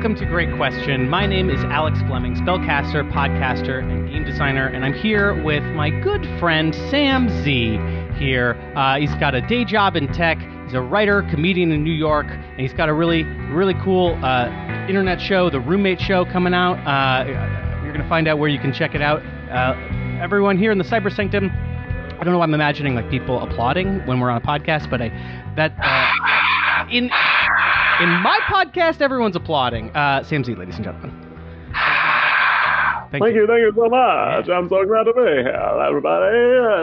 welcome to Great Question. My name is Alex Fleming, spellcaster, podcaster, and game designer, and I'm here with my good friend Sam Z here. He's got a day job in tech. He's a writer, comedian in New York, and he's got a really cool internet show, The Roommate Show, coming out. You're going to find out where you can check it out. Everyone here in the Cyber Sanctum, I don't know why I'm imagining like people applauding when we're on a podcast, but in my podcast, everyone's applauding. Sam Z, ladies and gentlemen. Thank you so much. Yeah. I'm so glad to be here, everybody.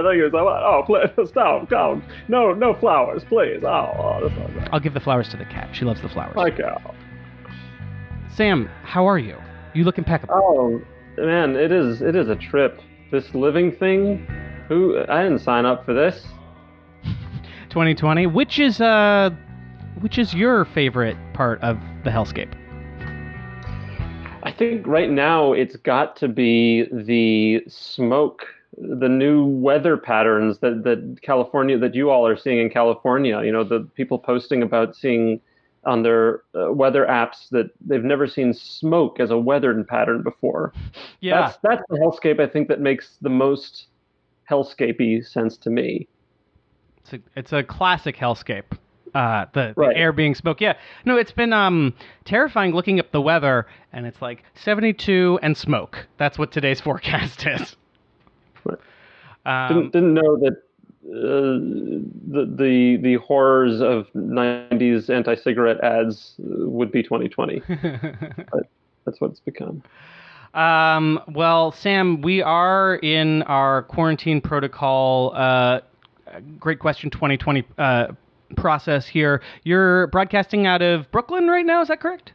Thank you so much. Oh, please, stop, come. No flowers, please. Oh, that's not good. I'll give the flowers to the cat. She loves the flowers. Thank you. Sam, how are you? You look impeccable. Oh, man, it is a trip. This living thing, I didn't sign up for this. 2020, which is your favorite part of the Hellscape? I think right now it's got to be the smoke, the new weather patterns that California, that you all are seeing in California. You know, the people posting about seeing on their weather apps that they've never seen smoke as a weather pattern before. Yeah, that's the Hellscape I think that makes the most Hellscape-y sense to me. It's a classic Hellscape. The air being smoke. Yeah. No, it's been terrifying looking up the weather, and it's like 72 and smoke. That's what today's forecast is. Right. Didn't know that the horrors of 90s anti-cigarette ads would be 2020. But that's what it's become. Well, Sam, we are in our quarantine protocol. Great Question 2020 process here. You're broadcasting out of Brooklyn right now, is that correct?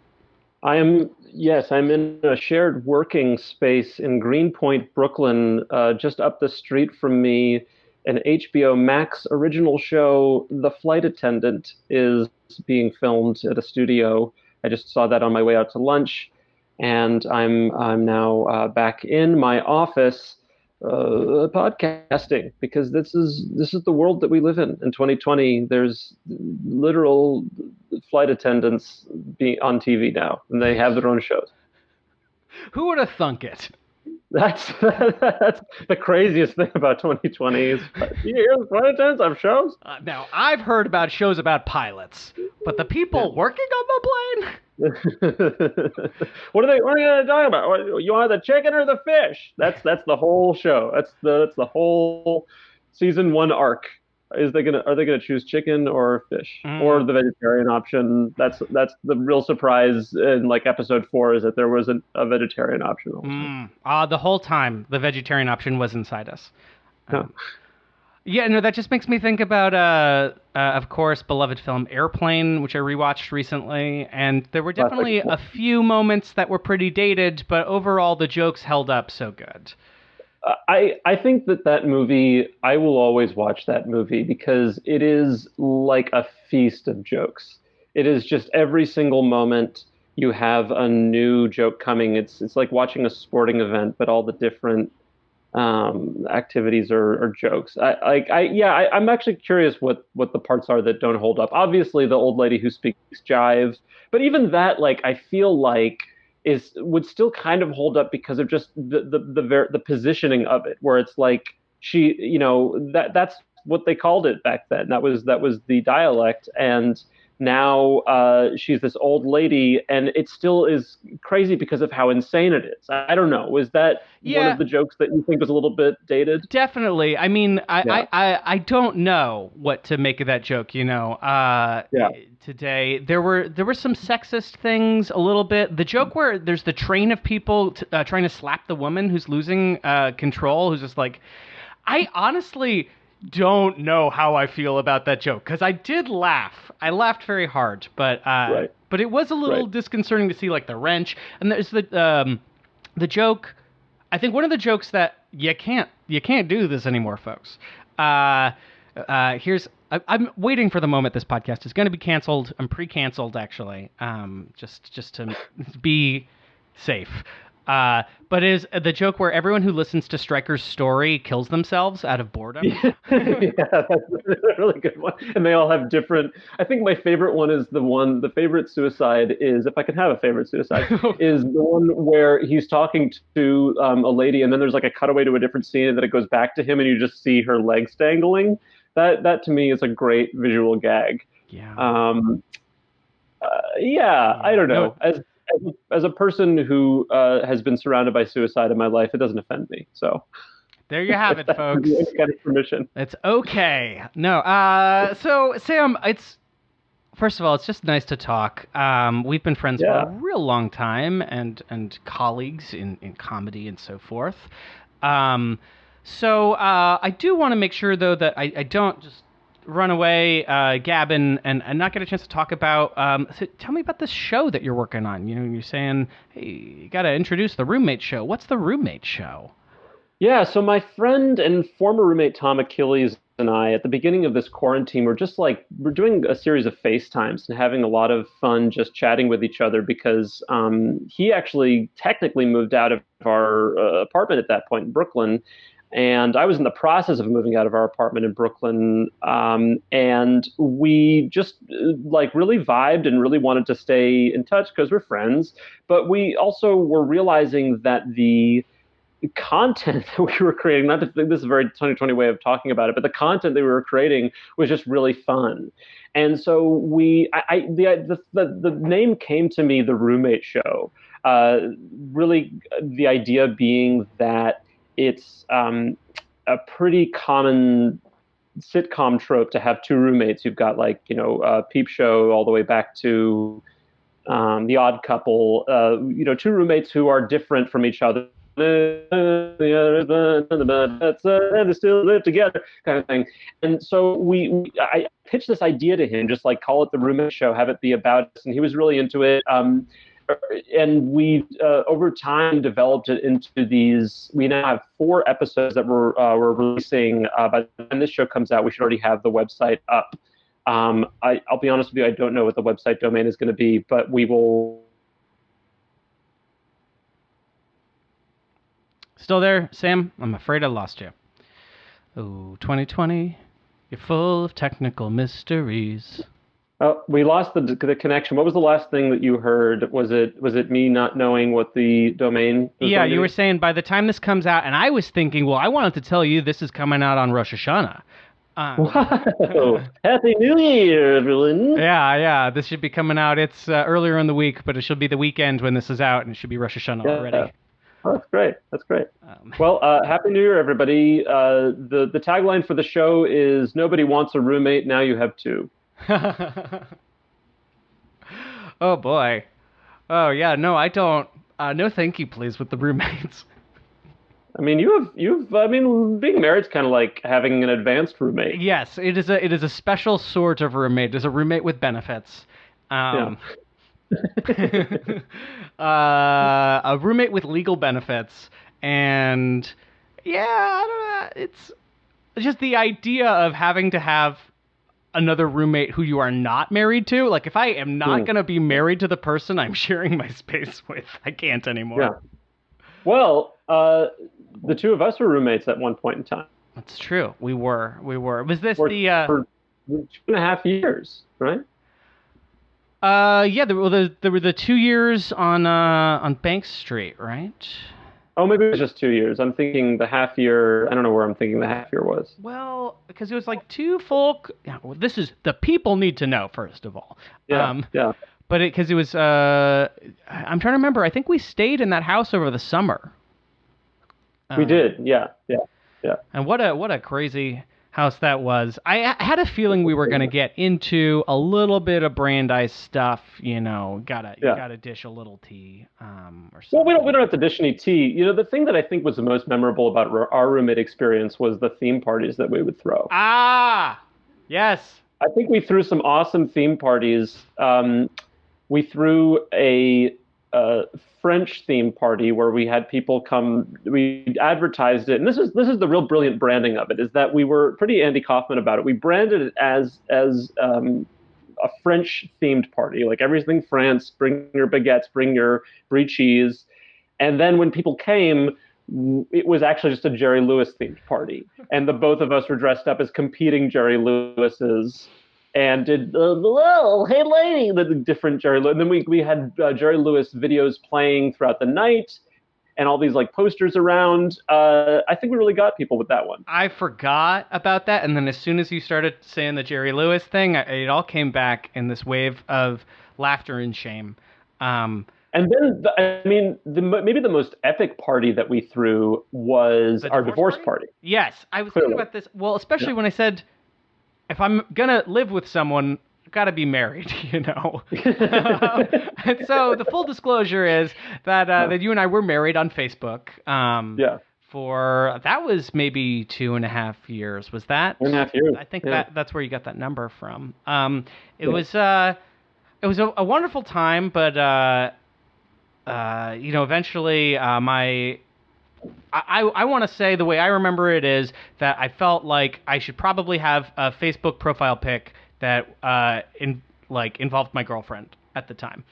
Yes, I'm in a shared working space in Greenpoint, Brooklyn, just up the street from me. An HBO Max original show, The Flight Attendant, is being filmed at a studio. I just saw that on my way out to lunch, and I'm now back in my office podcasting, because this is the world that we live in 2020. There's literal flight attendants being on TV now, and they have their own shows. Who would have thunk it? That's the craziest thing about 2020 is you hear the flight attendants have shows. Now I've heard about shows about pilots, but the people working on the plane. What are they going to talk about? You want the chicken or the fish? That's the whole show. That's the whole season 1 arc. Are they gonna choose chicken or fish or the vegetarian option? That's the real surprise in like episode 4 is that there was a vegetarian option. The whole time the vegetarian option was inside us. No. Yeah, no, that just makes me think about, of course, beloved film Airplane, which I rewatched recently, and there were definitely a few moments that were pretty dated, but overall the jokes held up so good. I think that movie, I will always watch that movie because it is like a feast of jokes. It is just every single moment you have a new joke coming. It's like watching a sporting event, but all the different activities or jokes. I'm actually curious what the parts are that don't hold up. Obviously, the old lady who speaks jive, but even that, like, I feel like would still kind of hold up because of just the positioning of it, where it's like she, you know, that's what they called it back then. That was the dialect, and now she's this old lady, and it still is crazy because of how insane it is. I don't know. Was that one of the jokes that you think was a little bit dated? Definitely. I mean, I don't know what to make of that joke, you know. Today there were some sexist things a little bit. The joke where there's the train of people trying to slap the woman who's losing control, who's just like, I honestly don't know how I feel about that joke, because I did laugh. I laughed very hard, but it was a little disconcerting to see like the wrench. And there's the joke. I think one of the jokes that you can't do this anymore, folks. I'm waiting for the moment this podcast is going to be canceled. I'm pre-canceled, actually, just to be safe. But is the joke where everyone who listens to Stryker's story kills themselves out of boredom? Yeah, that's a really good one. And they all have different. I think my favorite one is the favorite suicide is, if I can have a favorite suicide, is the one where he's talking to a lady, and then there's like a cutaway to a different scene, and then it goes back to him, and you just see her legs dangling. That to me is a great visual gag. Yeah. Yeah, I don't know. No, As a person who has been surrounded by suicide in my life, it doesn't offend me. So there you have if it, that gives folks. you any kind of permission. It's okay. No. So Sam, it's first of all, it's just nice to talk. We've been friends for a Yeah. real long time, and colleagues in comedy and so forth. Um, so I do want to make sure though that I don't just run away, gabbing, and not get a chance to talk about. So tell me about this show that you're working on. You know, you're saying, hey, you got to introduce the Roommate Show. What's the Roommate Show? Yeah, so my friend and former roommate Tom Achilles and I, at the beginning of this quarantine, we're doing a series of FaceTimes and having a lot of fun just chatting with each other because he actually technically moved out of our apartment at that point in Brooklyn. And I was in the process of moving out of our apartment in Brooklyn. And we just like really vibed and really wanted to stay in touch because we're friends. But we also were realizing that the content that we were creating, not to think this is a very 2020 way of talking about it, but the content that we were creating was just really fun. And so the name came to me, The Roommate Show. Uh, Really, the idea being that it's a pretty common sitcom trope to have two roommates. You've got like, Peep Show all the way back to The Odd Couple, two roommates who are different from each other. And they still live together, kind of thing. And so I pitched this idea to him, just like call it The Roommate Show, have it be about us, and he was really into it. And we over time developed it into these. We now have 4 episodes that we're releasing. By the time this show comes out, we should already have the website up. I'll be honest with you, I don't know what the website domain is going to be, but we will. Still there, Sam? I'm afraid I lost you. Oh, 2020, you're full of technical mysteries. Oh, we lost the connection. What was the last thing that you heard? Was it me not knowing what the domain was Yeah, going to you be? were saying by the time this comes out, and I was thinking, well, I wanted to tell you this is coming out on Rosh Hashanah. Wow! Happy New Year, everyone! Yeah, this should be coming out. It's earlier in the week, but it should be the weekend when this is out, and it should be Rosh Hashanah already. Oh, that's great. That's great. Well, Happy New Year, everybody. The tagline for the show is "Nobody wants a roommate. Now you have two." Oh boy. Oh yeah. No, I don't. No, thank you, please, with the roommates. I mean, I mean, being married's kind of like having an advanced roommate. Yes, it is a special sort of roommate. It's a roommate with benefits. Yeah. A roommate with legal benefits, and yeah, I don't know. It's just the idea of having to have another roommate who you are not married to. Like, if I am not going to be married to the person I'm sharing my space with, I can't anymore. Yeah. Well, the two of us were roommates at one point in time. That's true. We were. Was this For 2.5 years, right? Yeah, there were the 2 years on Bank Street, right? Oh, maybe it was just 2 years. I'm thinking the half year. I don't know where I'm thinking the half year was. Well, because it was like 2 full. Yeah, well, this is the people need to know first of all. Yeah, yeah. But because it was, I'm trying to remember. I think we stayed in that house over the summer. We did. Yeah, yeah, yeah. And what a crazy house that was. I had a feeling we were going to get into a little bit of Brandeis stuff. You gotta dish a little tea, or something. Well, we don't have to dish any tea. The thing that I think was the most memorable about our roommate experience was the theme parties that we would throw. Ah, yes. I think we threw some awesome theme parties. We threw a French theme party where we had people come. We advertised it, and this is the real brilliant branding of it. Is that we were pretty Andy Kaufman about it. We branded it as a French themed party, like everything France. Bring your baguettes, brie cheese, And then when people came, it was actually just a Jerry Lewis themed party, and the both of us were dressed up as competing Jerry Lewises, and did hello, hey lady, the different Jerry Lewis. And then we had Jerry Lewis videos playing throughout the night, and all these like posters around. I think we really got people with that one. I forgot about that, and then as soon as you started saying the Jerry Lewis thing, it all came back in this wave of laughter and shame. And then, I mean, maybe the most epic party that we threw was our divorce party. Yes, I was thinking about this. Well, especially when I said, if I'm gonna live with someone, I've got to be married, you know. And so the full disclosure is that that you and I were married on Facebook. For that was maybe 2.5 years. Was that 2.5 years? I think that's where you got that number from. It was a wonderful time, but eventually I want to say the way I remember it is that I felt like I should probably have a Facebook profile pic that involved my girlfriend at the time,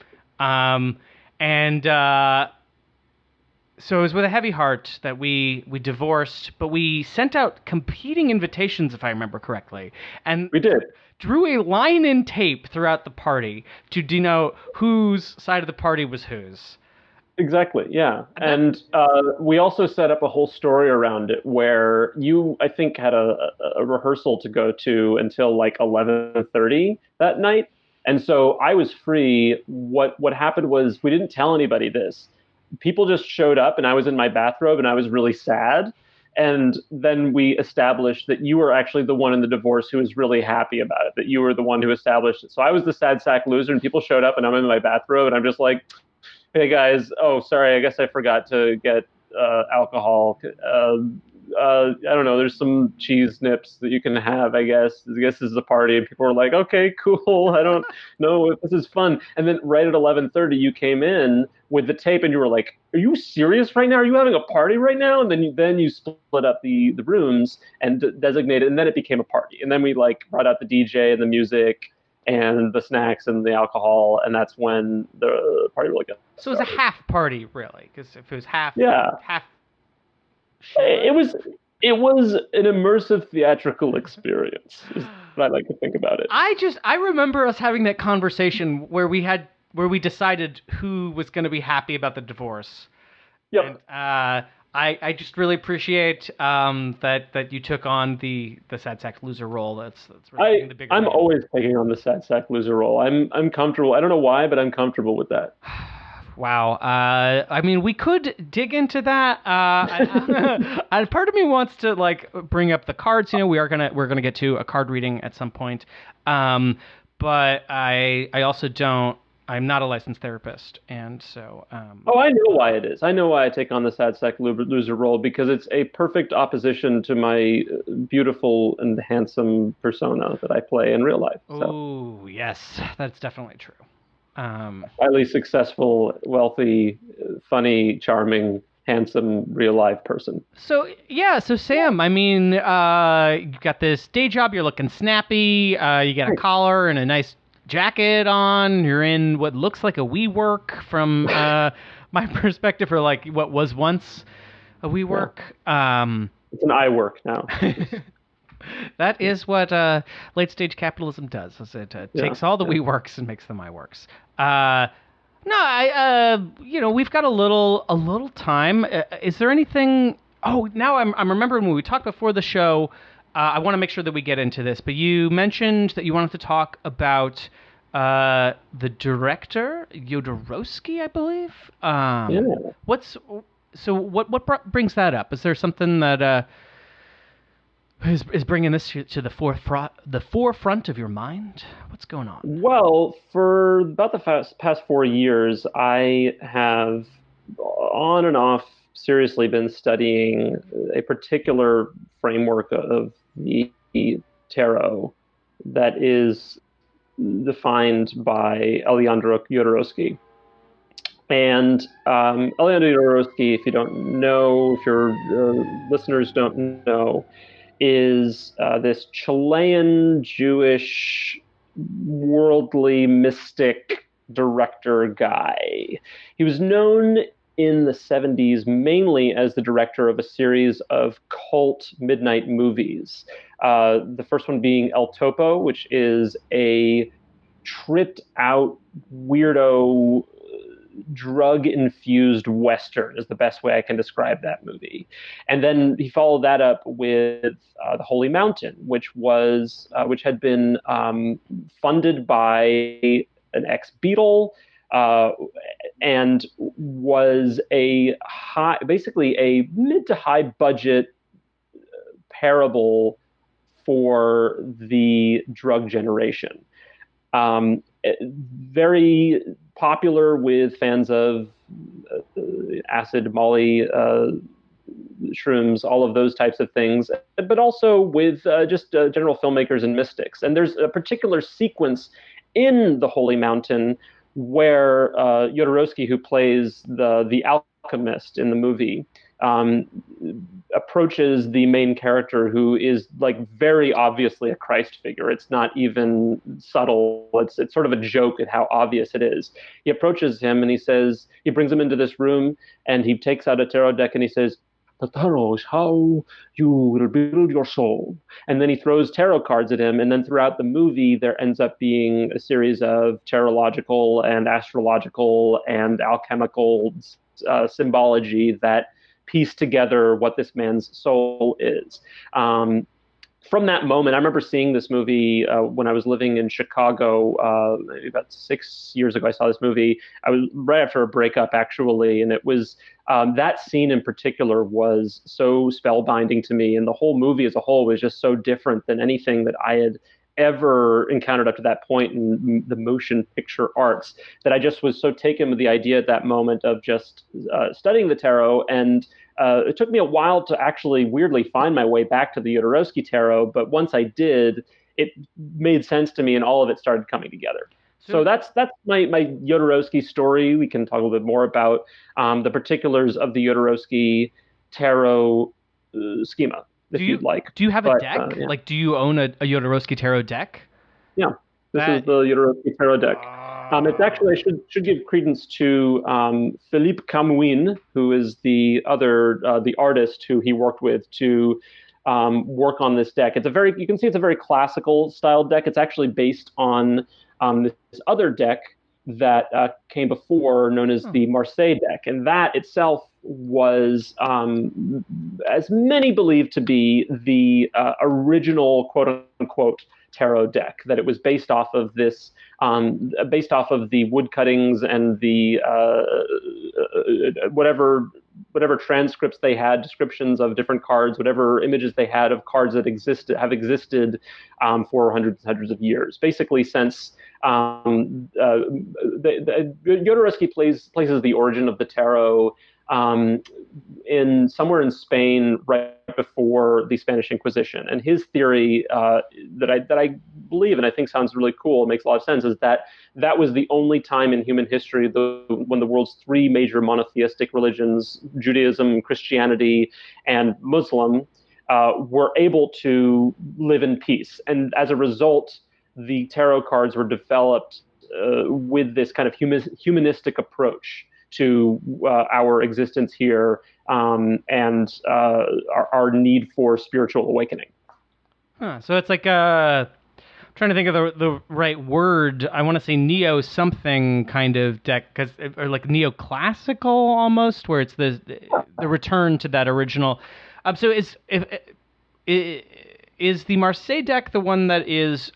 so it was with a heavy heart that we divorced, but we sent out competing invitations, if I remember correctly, and we did. Drew a line in tape throughout the party to denote whose side of the party was whose. Exactly, yeah. And we also set up a whole story around it where you, I think, had a rehearsal to go to until like 11:30 that night. And so I was free. What happened was we didn't tell anybody this. People just showed up, and I was in my bathrobe, and I was really sad. And then we established that you were actually the one in the divorce who was really happy about it, that you were the one who established it. So I was the sad sack loser, and people showed up, and I'm in my bathrobe, and I'm just like, hey guys, oh sorry, I guess I forgot to get alcohol. I don't know, there's some cheese nips that you can have, I guess. This is a party. And people were like, okay, cool. I don't know if this is fun. And then right at 11:30, you came in with the tape and you were like, are you serious right now? Are you having a party right now? And then you split up the rooms and designated, and then it became a party. And then we like brought out the DJ and the music and the snacks and the alcohol, and that's when the party really got started. So it was a half party, really, because if it was half. Sure. It was an immersive theatrical experience, is what I like to think about it. I remember us having that conversation where we decided who was going to be happy about the divorce. Yep. And I just really appreciate that you took on the sad sack loser role. That's really the bigger. I'm always taking on the sad sack loser role. I'm comfortable. I don't know why, but I'm comfortable with that. Wow. I mean, we could dig into that. And part of me wants to like bring up the cards. You know, we're gonna get to a card reading at some point. But I also don't. I'm not a licensed therapist, and so. Oh, I know why it is. I know why I take on the sad sack loser role, because it's a perfect opposition to my beautiful and handsome persona that I play in real life. So. Oh, yes, that's definitely true. Highly successful, wealthy, funny, charming, handsome, real life person. So Sam, I mean, you got this day job. You're looking snappy. You got a collar and a nice jacket on. You're in what looks like a WeWork from my perspective, or like what was once a WeWork. Yeah. It's an iWork now. That is what late stage capitalism does. Is it takes all the WeWorks and makes them iWorks. We've got a little time. Is there anything? Oh, now I'm remembering when we talked before the show. I want to make sure that we get into this, but you mentioned that you wanted to talk about the director Jodorowsky, I believe. What brings that up? Is there something that is bringing this to the forefront of your mind? What's going on? Well, for about the past 4 years, I have on and off seriously been studying a particular framework of the tarot that is defined by Alejandro Jodorowsky. And Alejandro Jodorowsky, if you don't know, if your listeners don't know, is this Chilean Jewish worldly mystic director guy. He was known in the 70s, mainly as the director of a series of cult midnight movies. The first one being El Topo, which is a tripped out, weirdo, drug infused Western, is the best way I can describe that movie. And then he followed that up with The Holy Mountain, which had been funded by an ex-Beatle, uh, and was basically a mid to high budget parable for the drug generation. Very popular with fans of acid, Molly, shrooms, all of those types of things, but also with just general filmmakers and mystics. And there's a particular sequence in The Holy Mountain where Jodorowsky, who plays the alchemist in the movie, approaches the main character, who is like very obviously a Christ figure. It's not even subtle. It's sort of a joke at how obvious it is. He approaches him and he brings him into this room, and he takes out a tarot deck and he says, "The tarot is how you will build your soul." And then he throws tarot cards at him. And then throughout the movie, there ends up being a series of tarological and astrological and alchemical symbology that piece together what this man's soul is. From that moment, I remember seeing this movie when I was living in Chicago, maybe about 6 years ago. I saw this movie. I was right after a breakup, actually, and it was that scene in particular was so spellbinding to me, and the whole movie as a whole was just so different than anything that I had ever encountered up to that point in the motion picture arts, that I just was so taken with the idea at that moment of just studying the tarot. And it took me a while to actually weirdly find my way back to the Jodorowsky tarot, but once I did, it made sense to me, and all of it started coming together. So that's my Jodorowsky story. We can talk a little bit more about the particulars of the Jodorowsky tarot schema, if you'd like. Do you have a deck? Yeah. Like, do you own a Jodorowsky tarot deck? Yeah, this is the Jodorowsky tarot deck. It's actually, I should give credence to Philippe Camouin, who is the artist who he worked with to work on this deck. You can see it's a very classical style deck. It's actually based on this other deck that came before, known as the Marseille deck. And that itself was, as many believe to be, the original quote unquote tarot deck, that it was based off of this, based off of the wood cuttings and the whatever transcripts they had, descriptions of different cards, whatever images they had of cards that have existed for hundreds of years, basically since Jodorowsky places the origin of the tarot somewhere in Spain right before the Spanish Inquisition. And his theory that I believe, and I think sounds really cool, makes a lot of sense, is that was the only time in human history when the world's three major monotheistic religions, Judaism, Christianity, and Muslim, were able to live in peace. And as a result, the tarot cards were developed with this kind of humanistic approach to our existence here, and our need for spiritual awakening. So it's like I'm trying to think of the right word. I want to say neo something kind of deck, or like neoclassical almost, where it's the return to that original. So is the Marseille deck the one that is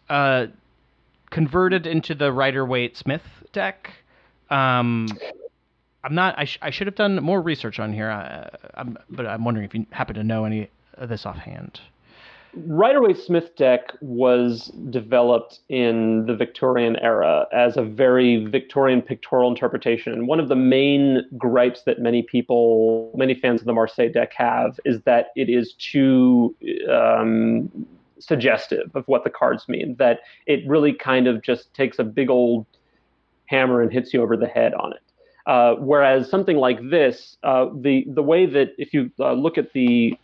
converted into the Rider-Waite-Smith deck? I'm not. I should have done more research on here. But I'm wondering if you happen to know any of this offhand. Rider-Waite-Smith deck was developed in the Victorian era as a very Victorian pictorial interpretation. And one of the main gripes that many fans of the Marseille deck have is that it is too suggestive of what the cards mean, that it really kind of just takes a big old hammer and hits you over the head on it. Whereas something like this, the way that if you look at the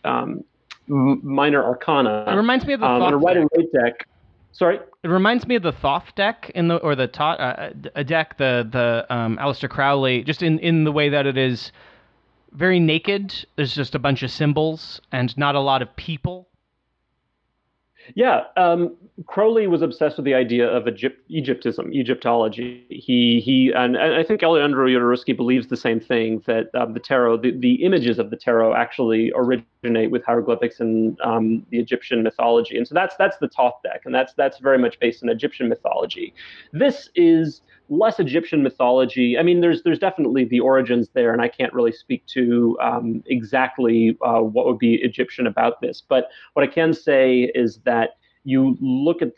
minor arcana, it reminds me of the Thoth a Rider-Waite deck. Sorry, it reminds me of the Thoth deck a deck, the Aleister Crowley, just in the way that it is very naked. There's just a bunch of symbols and not a lot of people. Yeah, Crowley was obsessed with the idea of Egyptism, Egyptology. And I think Alejandro Jodorowsky believes the same thing, that the tarot, the images of the tarot actually originate with hieroglyphics and the Egyptian mythology. And so that's the Thoth deck, and that's very much based in Egyptian mythology. This is less Egyptian mythology. I mean, there's definitely the origins there, and I can't really speak to exactly what would be Egyptian about this. But what I can say is that you look at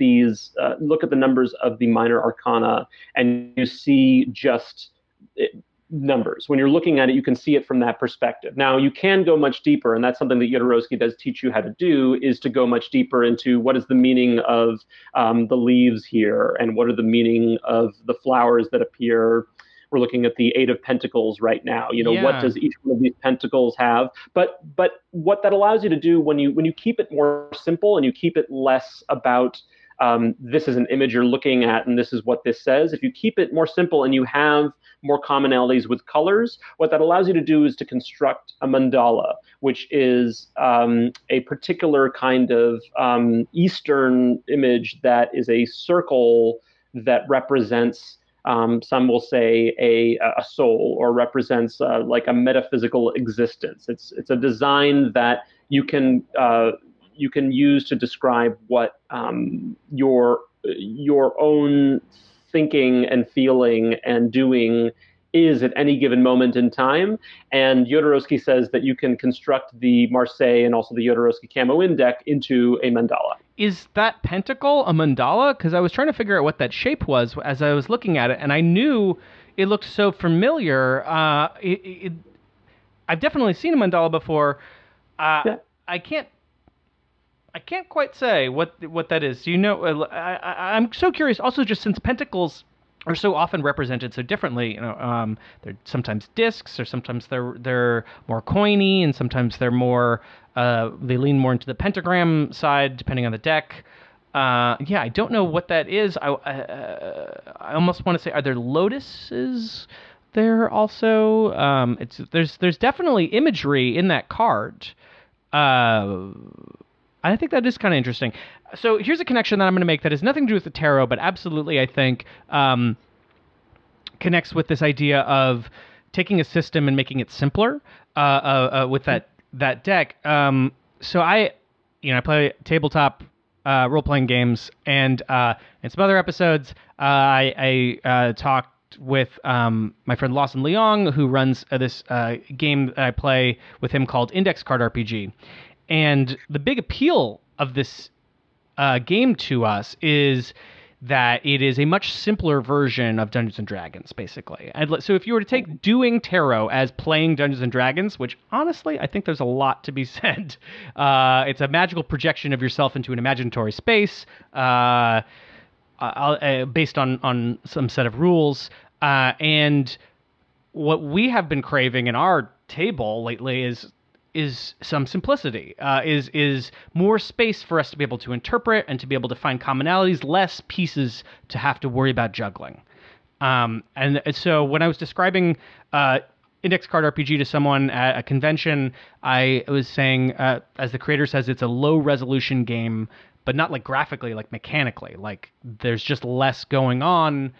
look at the numbers of the minor arcana, and you see just numbers. When you're looking at it, you can see it from that perspective. Now, you can go much deeper, and that's something that Jodorowsky does teach you how to do, is to go much deeper into what is the meaning of the leaves here, and what are the meaning of the flowers that appear. We're looking at the Eight of Pentacles right now. What does each one of these pentacles have? But what that allows you to do when you keep it more simple and you keep it less about this is an image you're looking at and this is what this says. If you keep it more simple and you have more commonalities with colors, what that allows you to do is to construct a mandala, which is a particular kind of Eastern image that is a circle that represents, some will say, a soul, or represents like a metaphysical existence. It's a design that you can use to describe what your own thinking and feeling and doing is at any given moment in time. And Jodorowsky says that you can construct the Marseille and also the Jodorowsky Camo In deck into a mandala. Is that pentacle a mandala? Because I was trying to figure out what that shape was as I was looking at it, and I knew it looked so familiar. I've definitely seen a mandala before. Yeah. I can't quite say what that is. Do you know? I'm so curious. Also, just since pentacles are so often represented so differently, they're sometimes discs, or sometimes they're more coiny, and sometimes they're more they lean more into the pentagram side depending on the deck. I don't know what that is. I almost want to say, are there lotuses there also? There's definitely imagery in that card. I think that is kind of interesting. So here's a connection that I'm going to make that has nothing to do with the tarot, but absolutely, I think, connects with this idea of taking a system and making it simpler with that deck. So I play tabletop role-playing games, and in some other episodes, I talked with my friend Lawson Leong, who runs this game that I play with him called Index Card RPG. And the big appeal of this game to us is that it is a much simpler version of Dungeons & Dragons, basically. So if you were to take doing tarot as playing Dungeons & Dragons, which honestly, I think there's a lot to be said. It's a magical projection of yourself into an imaginatory space based on some set of rules. And what we have been craving in our table lately is some simplicity, is more space for us to be able to interpret and to be able to find commonalities, less pieces to have to worry about juggling. And so when I was describing Index Card RPG to someone at a convention, I was saying, as the creator says, it's a low resolution game, but not like graphically, like mechanically. Like there's just less going on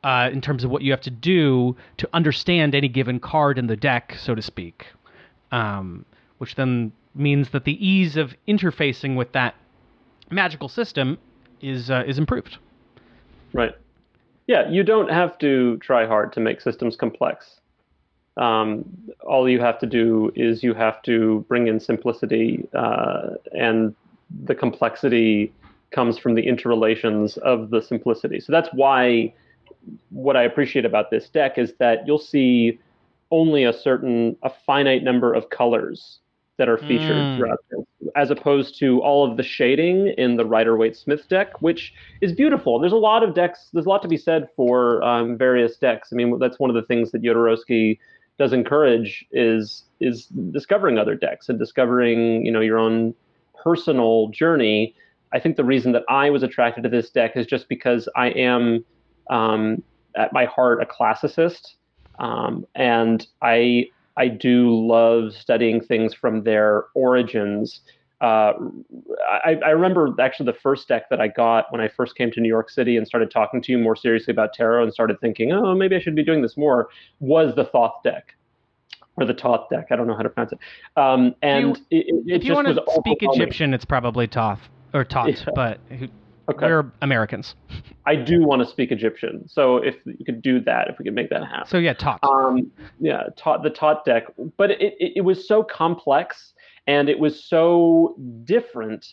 in terms of what you have to do to understand any given card in the deck, so to speak. Which then means that the ease of interfacing with that magical system is improved. Right. Yeah, you don't have to try hard to make systems complex. All you have to do is you have to bring in simplicity, and the complexity comes from the interrelations of the simplicity. So that's why what I appreciate about this deck is that you'll see only a finite number of colors that are featured throughout this, as opposed to all of the shading in the Rider-Waite-Smith deck, which is beautiful. There's a lot of decks. There's a lot to be said for various decks. I mean, that's one of the things that Jodorowsky does encourage is discovering other decks and discovering, your own personal journey. I think the reason that I was attracted to this deck is just because I am, at my heart, a classicist. And I do love studying things from their origins. Uh, I remember actually the first deck that I got when I first came to New York City and started talking to you more seriously about tarot and started thinking, oh, maybe I should be doing this more, was the Thoth deck or the Toth deck. I don't know how to pronounce it. And it if you just want was to speak overwhelming. Egyptian, it's probably Toth or Tot, Yeah. but Okay. we're Americans. I do want to speak Egyptian. So if you could do that, if we could make that happen. So yeah, Tot. Yeah, the Tot deck. But it was so complex and it was so different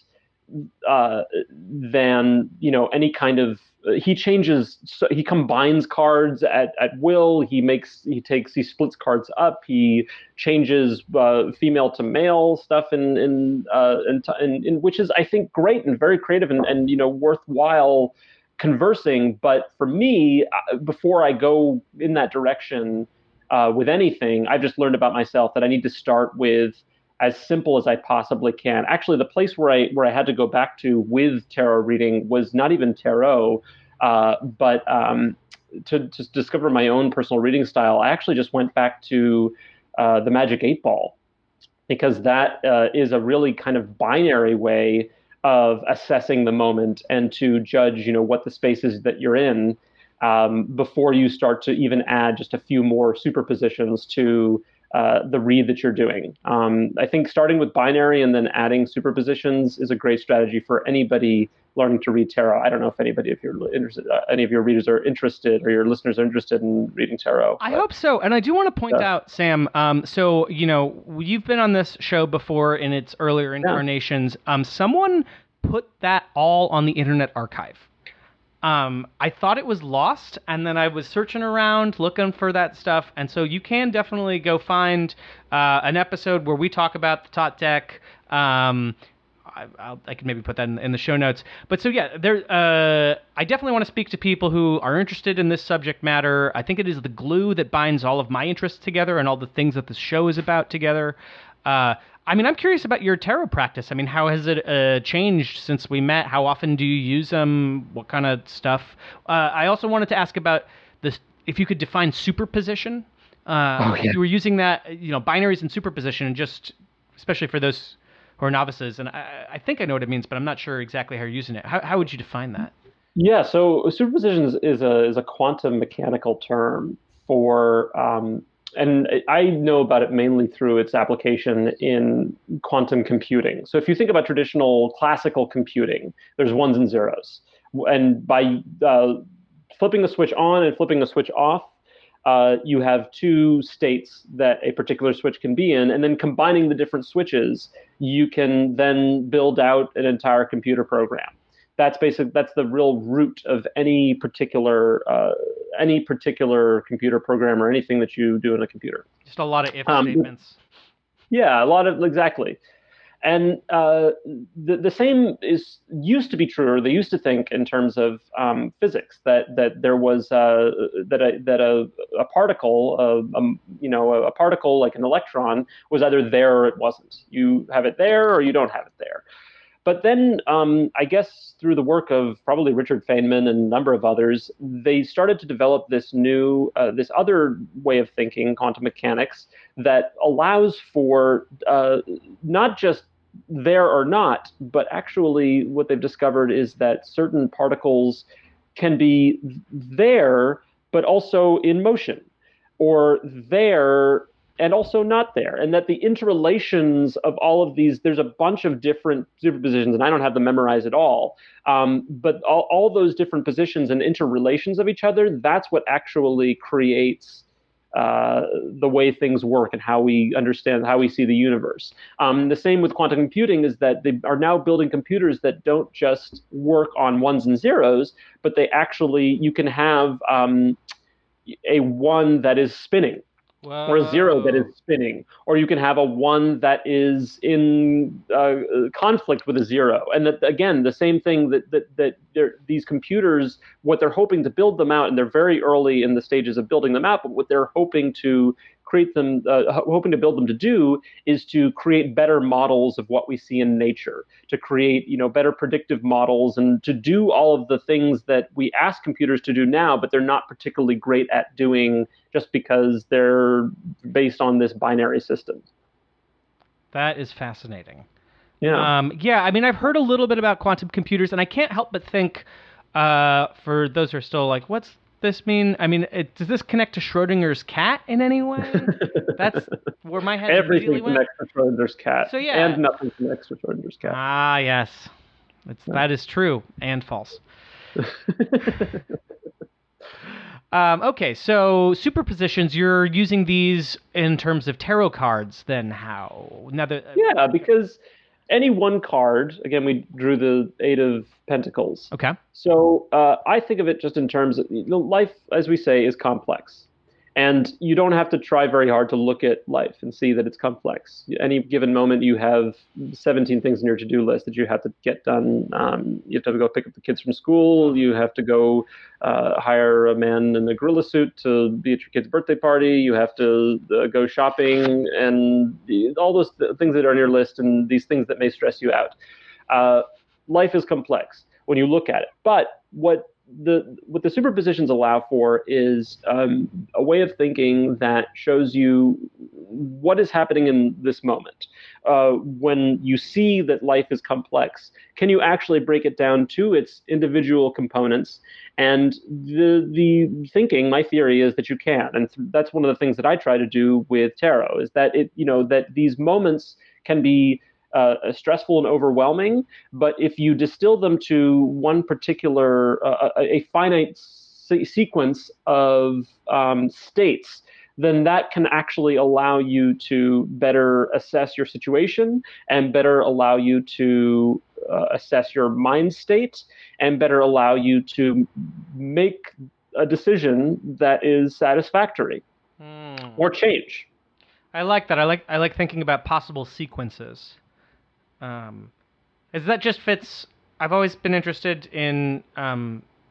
than any kind of he changes, so he combines cards at will. He splits cards up. He changes female to male stuff in which is, I think, great and very creative and worthwhile conversing. But for me, before I go in that direction with anything, I've just learned about myself that I need to start with as simple as I possibly can. Actually, the place where I had to go back to with tarot reading was not even tarot, but to discover my own personal reading style, I actually just went back to the Magic 8 Ball, because that is a really kind of binary way of assessing the moment and to judge, what the space is that you're in, before you start to even add just a few more superpositions to the read that you're doing. I think starting with binary and then adding superpositions is a great strategy for anybody learning to read tarot. I don't know if if you're interested, any of your readers are interested, or your listeners are interested in reading tarot. I hope so. And I do want to point out, Sam, so, you've been on this show before in its earlier incarnations. Someone put that all on the Internet Archive. I thought it was lost, and then I was searching around looking for that stuff. And so you can definitely go find an episode where we talk about the Tot deck. I can maybe put that in the show notes. But so yeah, I definitely want to speak to people who are interested in this subject matter. I think it is the glue that binds all of my interests together and all the things that the show is about together. I'm curious about your tarot practice. How has it changed since we met? How often do you use them? What kind of stuff? I also wanted to ask about this, if you could define superposition. If you were using that, binaries and superposition, and just especially for those who are novices. And I think I know what it means, but I'm not sure exactly how you're using it. How would you define that? Yeah, so superposition is a quantum mechanical term for and I know about it mainly through its application in quantum computing. So if you think about traditional classical computing, there's ones and zeros. And by flipping the switch on and flipping the switch off, you have two states that a particular switch can be in, and then combining the different switches, you can then build out an entire computer program. That's the real root of any particular computer program or anything that you do in a computer. Just a lot of if statements. Yeah, a lot of, exactly. And the same used to be true, or they used to think in terms of physics, that there was that a particle, a particle like an electron was either there or it wasn't. You have it there or you don't have it there. But then I guess through the work of probably Richard Feynman and a number of others, they started to develop this other way of thinking, quantum mechanics, that allows for not just there or not, but actually what they've discovered is that certain particles can be there, but also in motion, or there and also not there, and that the interrelations of all of these, there's a bunch of different superpositions, and I don't have them memorized at all, but all those different positions and interrelations of each other, that's what actually creates the way things work and how we understand, how we see the universe. The same with quantum computing is that they are now building computers that don't just work on ones and zeros, but they actually, you can have a one that is spinning. Whoa. Or a zero that is spinning, or you can have a one that is in conflict with a zero. And that, again, the same thing that these computers, what they're hoping to build them out, and they're very early in the stages of building them out, but what they're hoping to create them, hoping to build them to do, is to create better models of what we see in nature, to create, better predictive models, and to do all of the things that we ask computers to do now, but they're not particularly great at doing just because they're based on this binary system. That is fascinating. Yeah. Yeah, I mean, I've heard a little bit about quantum computers, and I can't help but think, for those who are still like, what's this mean? I mean, does this connect to Schrodinger's cat in any way? That's where my head immediately Everything went. connects to Schrodinger's cat, So yeah. and nothing connects to Schrodinger's cat. Ah, yes. That is true and false. Okay, so superpositions, you're using these in terms of tarot cards, then how? Yeah, because any one card, again, we drew the Eight of Pentacles. Okay. So I think of it just in terms of, life, as we say, is complex. And you don't have to try very hard to look at life and see that it's complex. Any given moment, you have 17 things in your to-do list that you have to get done. You have to go pick up the kids from school. You have to go hire a man in a gorilla suit to be at your kid's birthday party. You have to go shopping, and all those things that are on your list, and these things that may stress you out. Life is complex when you look at it. But what the superpositions allow for is a way of thinking that shows you what is happening in this moment. When you see that life is complex, can you actually break it down to its individual components? And the thinking, my theory is that you can, and that's one of the things that I try to do with tarot, is that that these moments can be stressful and overwhelming, but if you distill them to one particular, a finite sequence of states, then that can actually allow you to better assess your situation, and better allow you to assess your mind state, and better allow you to make a decision that is satisfactory or change. I like that. I like thinking about possible sequences. Is that just fits? I've always been interested in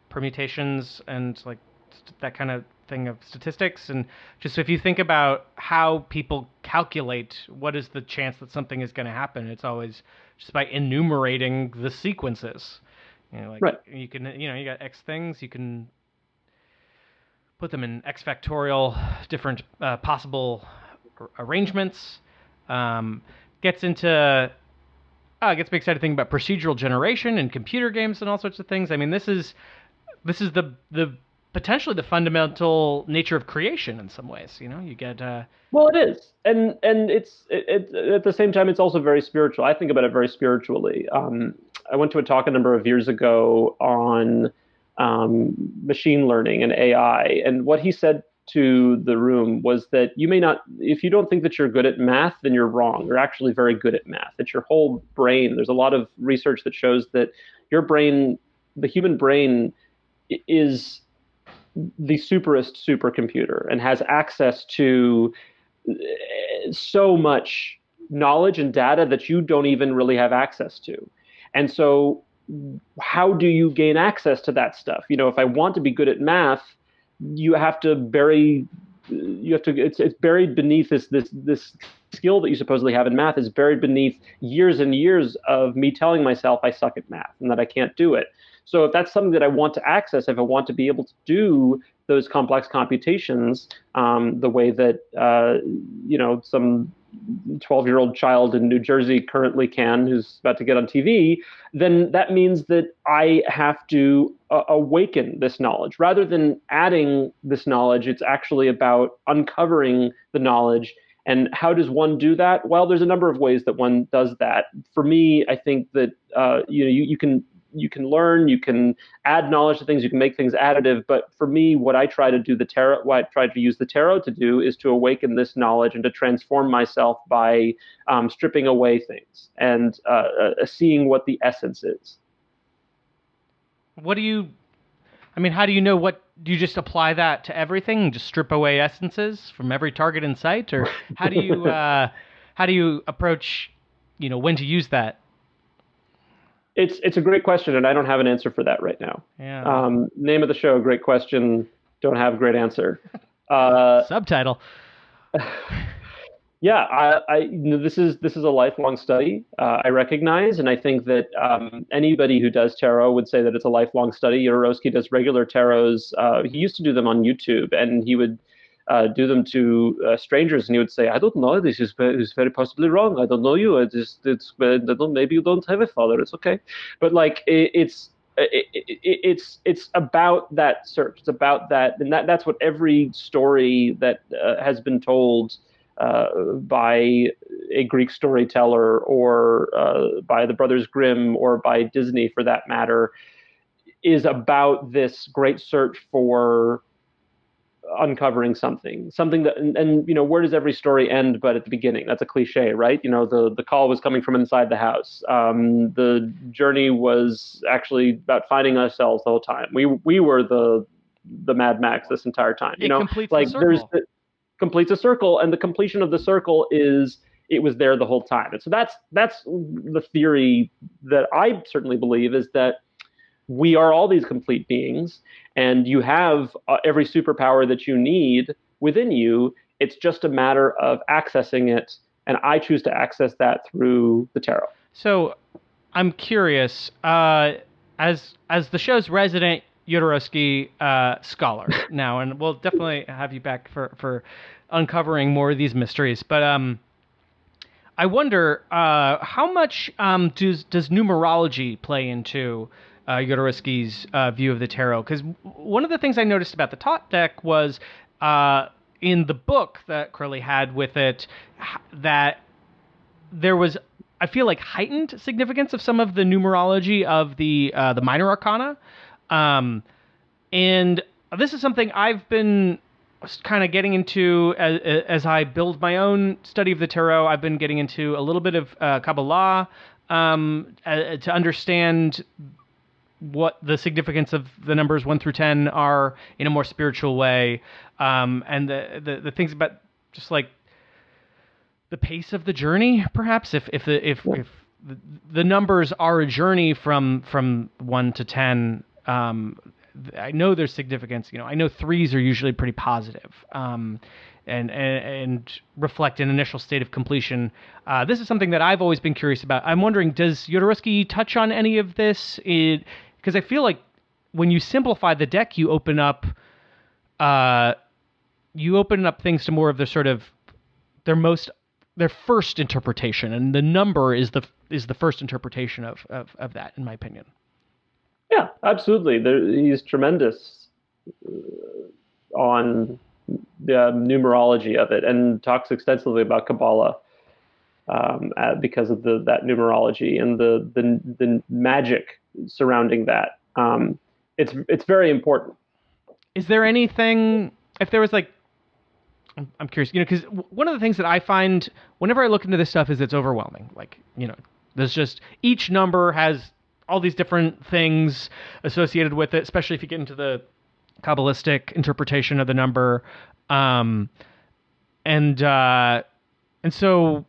permutations and like that kind of thing of statistics, and just if you think about how people calculate what is the chance that something is going to happen, it's always just by enumerating the sequences. Right. You can, you got X things, you can put them in X factorial different possible arrangements. Gets me excited thinking about procedural generation and computer games and all sorts of things. I mean, this is the potentially the fundamental nature of creation in some ways. You get well, it is, and it's at the same time, it's also very spiritual. I think about it very spiritually. I went to a talk a number of years ago on machine learning and AI, and what he said to the room was that you may not, if you don't think that you're good at math, then you're wrong. You're actually very good at math. It's your whole brain. There's a lot of research that shows that your brain, the human brain, is the superest supercomputer and has access to so much knowledge and data that you don't even really have access to. And so how do you gain access to that stuff? If I want to be good at math, it's buried beneath this skill that you supposedly have in math is buried beneath years and years of me telling myself I suck at math and that I can't do it. So if that's something that I want to access, if I want to be able to do those complex computations the way that some 12-year-old child in New Jersey currently can, who's about to get on TV, then that means that I have to awaken this knowledge. Rather than adding this knowledge, it's actually about uncovering the knowledge. And how does one do that? Well, there's a number of ways that one does that. For me, I think that you can learn, you can add knowledge to things, you can make things additive. But for me, what I try to use the tarot to do is to awaken this knowledge and to transform myself by stripping away things and seeing what the essence is. How do you know do you just apply that to everything, just strip away essences from every target in sight? Or how do you approach, when to use that? It's a great question, and I don't have an answer for that right now. Yeah. Name of the show, great question, don't have great answer. Subtitle. Yeah, this is a lifelong study. I recognize, and I think that anybody who does tarot would say that it's a lifelong study. Jodorowsky does regular tarots. He used to do them on YouTube, and he would do them to strangers, and he would say, "I don't know. Is very possibly wrong. I don't know you. I don't, maybe you don't have a father. It's okay." But like it's about that search. It's about that, and that's what every story that has been told by a Greek storyteller or by the Brothers Grimm or by Disney for that matter is about this great search for uncovering something that you know, where does every story end but at the beginning? That's a cliche, right? You know, the call was coming from inside the house. The journey was actually about finding ourselves the whole time. We were the Mad Max this entire time, you It know, completes the like circle. completes a circle, and the completion of the circle is it was there the whole time. And so that's the theory that I certainly believe, is that we are all these complete beings, and you have every superpower that you need within you. It's just a matter of accessing it, and I choose to access that through the tarot. So I'm curious, as the show's resident Jodorowsky scholar now, and we'll definitely have you back for uncovering more of these mysteries. But I wonder how much does numerology play into Jodorowsky's view of the tarot? Because one of the things I noticed about the top deck was in the book that Crowley had with it, that there was, I feel like, heightened significance of some of the numerology of the minor arcana, and this is something I've been kind of getting into as I build my own study of the tarot. I've been getting into a little bit of Kabbalah to understand what the significance of the numbers 1 through 10 are in a more spiritual way, and the things about just like the pace of the journey, perhaps, if the numbers are a journey from 1 to 10. I know there's significance. You know, I know threes are usually pretty positive, and reflect an initial state of completion. This is something that I've always been curious about. I'm wondering, does Jodorowsky touch on any of this? Because I feel like when you simplify the deck, you open up things to more of the sort of their first interpretation, and the number is the first interpretation of that, in my opinion. Yeah, absolutely. He's tremendous on the numerology of it, and talks extensively about Kabbalah because of that numerology and the magic surrounding that. It's very important. Is there anything, if there was like, I'm curious, you know, because one of the things that I find whenever I look into this stuff is it's overwhelming. Like, you know, there's just, each number has all these different things associated with it, especially if you get into the Kabbalistic interpretation of the number. And so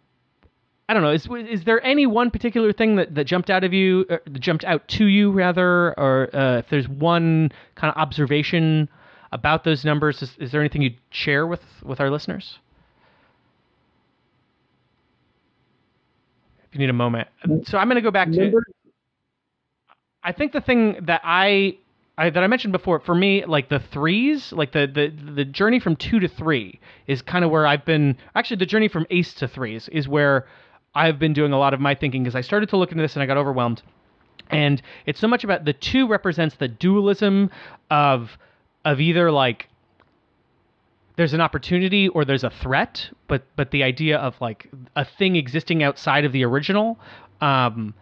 I don't know, is there any one particular thing that jumped out to you rather, or if there's one kind of observation about those numbers, is there anything you'd share with our listeners? If you need a moment. So I'm going to go back to, I think the thing that I mentioned before, for me, like the threes, like the journey from 2 to 3 is kind of where I've been. Actually, the journey from ace to 3 is where I've been doing a lot of my thinking, because I started to look into this and I got overwhelmed. And it's so much about the 2 represents the dualism of either like there's an opportunity or there's a threat, but the idea of like a thing existing outside of the original. And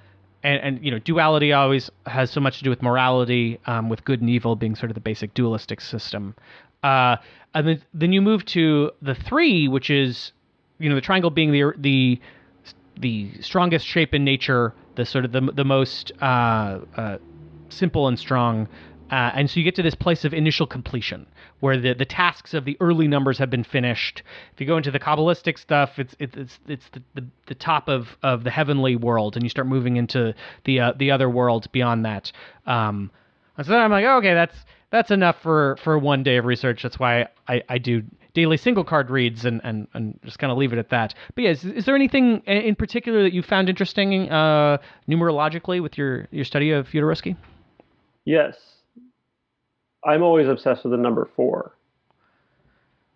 you know, duality always has so much to do with morality, with good and evil being sort of the basic dualistic system. And then you move to the 3, which is, you know, the triangle being the strongest shape in nature, the sort of the most simple and strong. And so you get to this place of initial completion, where the tasks of the early numbers have been finished. If you go into the Kabbalistic stuff, it's the top of the heavenly world, and you start moving into the other worlds beyond that. And so then I'm like, oh, okay, that's enough for one day of research. That's why I do daily single card reads and just kind of leave it at that. But yeah, is there anything in particular that you found interesting numerologically with your study of Jodorowsky? Yes, I'm always obsessed with the number 4.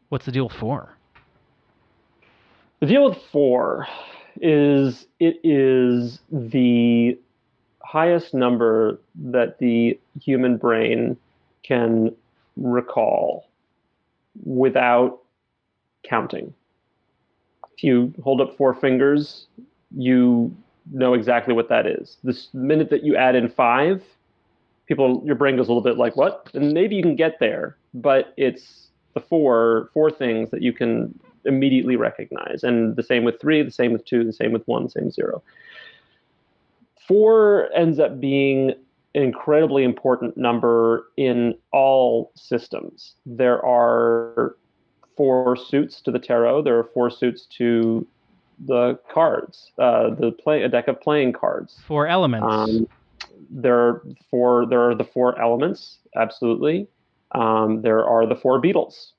What's the deal with four? The deal with 4 is it is the highest number that the human brain can recall without counting. If you hold up 4 fingers, you know exactly what that is. The minute that you add in 5, your brain goes a little bit like, what? And maybe you can get there, but it's the four things that you can immediately recognize. And the same with 3, the same with 2, the same with 1, the same with 0. 4 ends up being an incredibly important number in all systems. There are 4 suits to the tarot. There are 4 suits to the cards, a deck of playing cards. 4 elements. There are the 4 elements, absolutely. There are the 4 Beatles.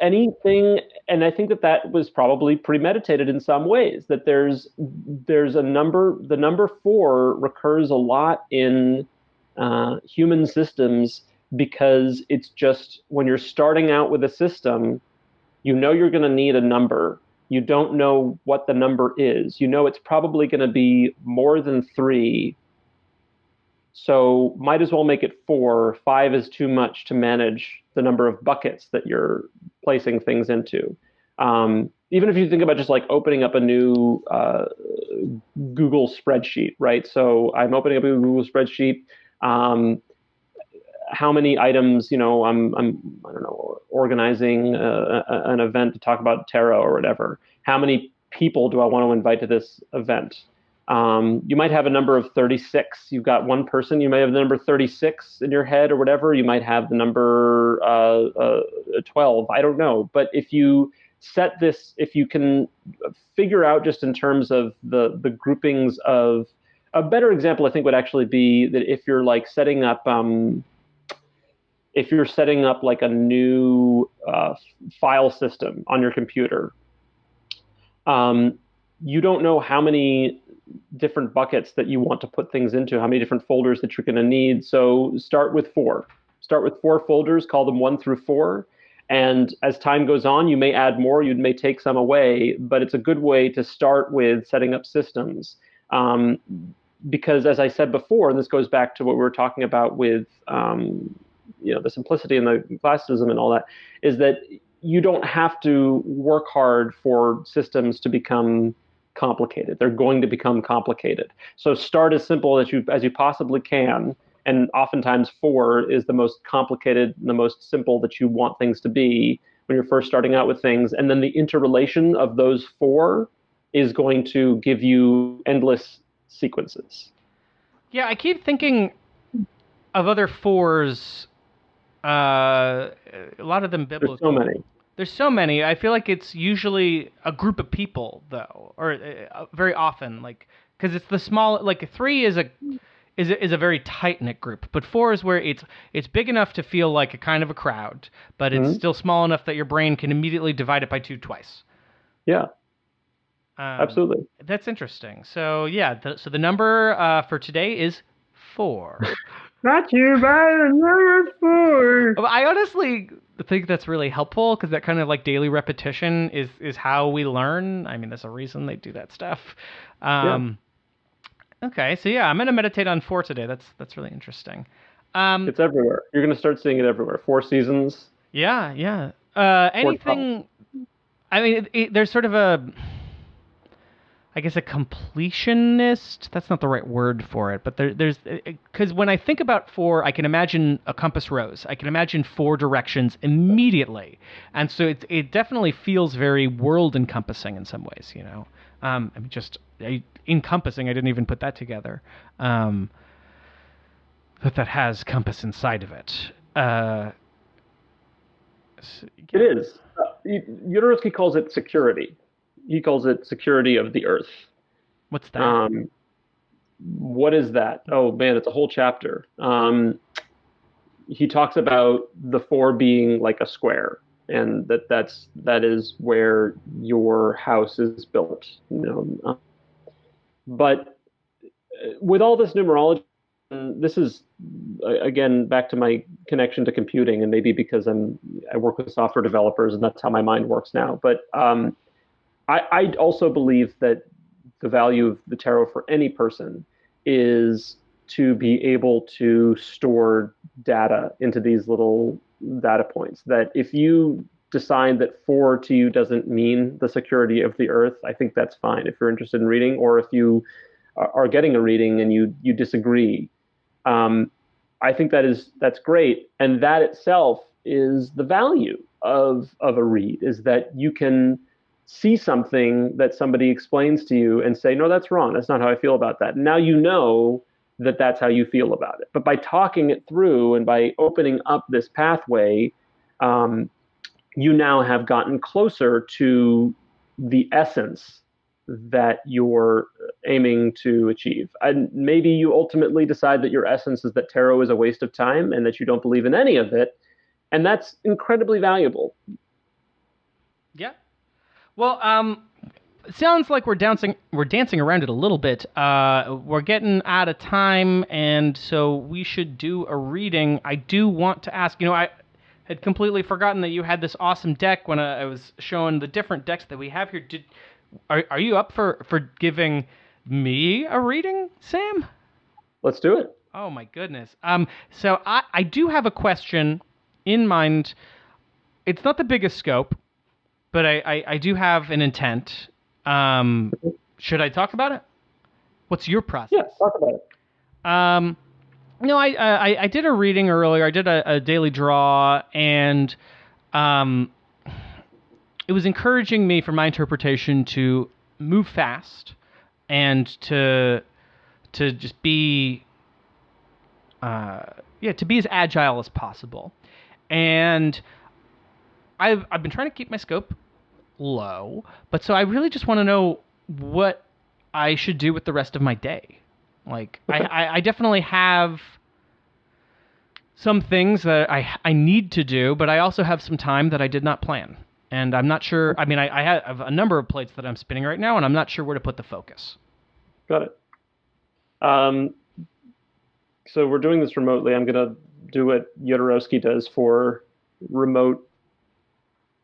Anything, and I think that was probably premeditated in some ways. That there's a number. The number 4 recurs a lot in human systems because it's just when you're starting out with a system, you know you're going to need a number. You don't know what the number is. You know it's probably going to be more than 3. So might as well make it 4. 5 is too much to manage the number of buckets that you're placing things into. Even if you think about just like opening up a new Google spreadsheet, right? So I'm opening up a Google spreadsheet. How many items, I'm I don't know, organizing an event to talk about tarot or whatever. How many people do I want to invite to this event? You might have a number of 36. You've got one person. You may have the number 36 in your head or whatever. You might have the number 12. I don't know. But if you if you can figure out just in terms of the groupings of a better example, I think would actually be that if you're like setting up like a new file system on your computer, you don't know how many different buckets that you want to put things into, how many different folders that you're going to need. So start with 4. Start with 4 folders, call them 1 through 4. And as time goes on, you may add more, you may take some away, but it's a good way to start with setting up systems. Because as I said before, and this goes back to what we were talking about with the simplicity and the classicism and all that, is that you don't have to work hard for systems to become complicated. They're going to become complicated. So start as simple as you possibly can. And oftentimes 4 is the most complicated, the most simple that you want things to be when you're first starting out with things. And then the interrelation of those 4 is going to give you endless sequences. Yeah, I keep thinking of other 4s. A lot of them biblical. There's so many. I feel like it's usually a group of people, though, or very often, like, because it's the small. Like 3 is a very tight knit group, but 4 is where it's big enough to feel like a kind of a crowd, but it's still small enough that your brain can immediately divide it by 2 twice. Yeah. Absolutely. That's interesting. So yeah, so the number for today is 4. Not you, but number 4. I honestly think that's really helpful because that kind of like daily repetition is how we learn. I mean, there's a reason they do that stuff. Okay, so yeah, I'm gonna meditate on 4 today. That's really interesting. It's everywhere. You're gonna start seeing it everywhere. 4 seasons. Yeah. Anything? I mean, there's sort of I guess a completionist. That's not the right word for it, but there's because when I think about 4, I can imagine a compass rose. I can imagine 4 directions immediately, and so it definitely feels very world encompassing in some ways. I mean, just encompassing. I didn't even put that together. But that has compass inside of it. It is. Jodorowsky calls it security. He calls it security of the earth. What's that? What is that? Oh man, it's a whole chapter. he talks about the four being like a square, and that is where your house is built. But with all this numerology, this is again back to my connection to computing, and maybe because I work with software developers, and that's how my mind works now. But I also believe that the value of the tarot for any person is to be able to store data into these little data points. That if you decide that four to you doesn't mean the security of the earth, I think that's fine if you're interested in reading, or if you are getting a reading and you disagree. I think that's great, and that itself is the value of a read, is that you can see something that somebody explains to you and say, no, that's wrong. That's not how I feel about that. Now you know that that's how you feel about it. But by talking it through and by opening up this pathway, you now have gotten closer to the essence that you're aiming to achieve. And maybe you ultimately decide that your essence is that tarot is a waste of time and that you don't believe in any of it. And that's incredibly valuable. Yeah. Well, it sounds like we're dancing around it a little bit. We're getting out of time, and so we should do a reading. I do want to ask, I had completely forgotten that you had this awesome deck when I was showing the different decks that we have here. Are you up for giving me a reading, Sam? Let's do it. Oh my goodness. So I do have a question in mind. It's not the biggest scope, but I do have an intent. Should I talk about it? What's your process? Yeah, talk about it. No, I did a reading earlier. I did a daily draw, and it was encouraging me for my interpretation to move fast and to just be to be as agile as possible. And I've been trying to keep my scope low, but so I really just want to know what I should do with the rest of my day. Like, I definitely have some things that I need to do, but I also have some time that I did not plan. And I'm not sure, I mean, I have a number of plates that I'm spinning right now, and I'm not sure where to put the focus. Got it. So we're doing this remotely. I'm going to do what Jodorowsky does for remote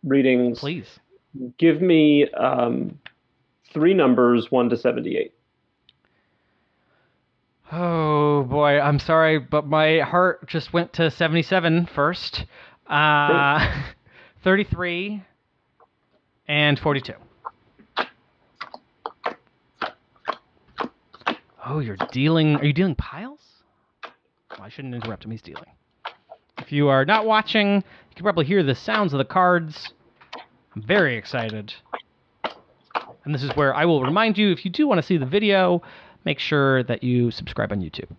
readings. Please. Give me 3 numbers, 1 to 78. Oh, boy, I'm sorry, but my heart just went to 77 first. 33 and 42. Oh, are you dealing piles? Well, I shouldn't interrupt him, he's dealing. If you are not watching, you can probably hear the sounds of the cards. I'm very excited. And this is where I will remind you, if you do want to see the video, make sure that you subscribe on YouTube.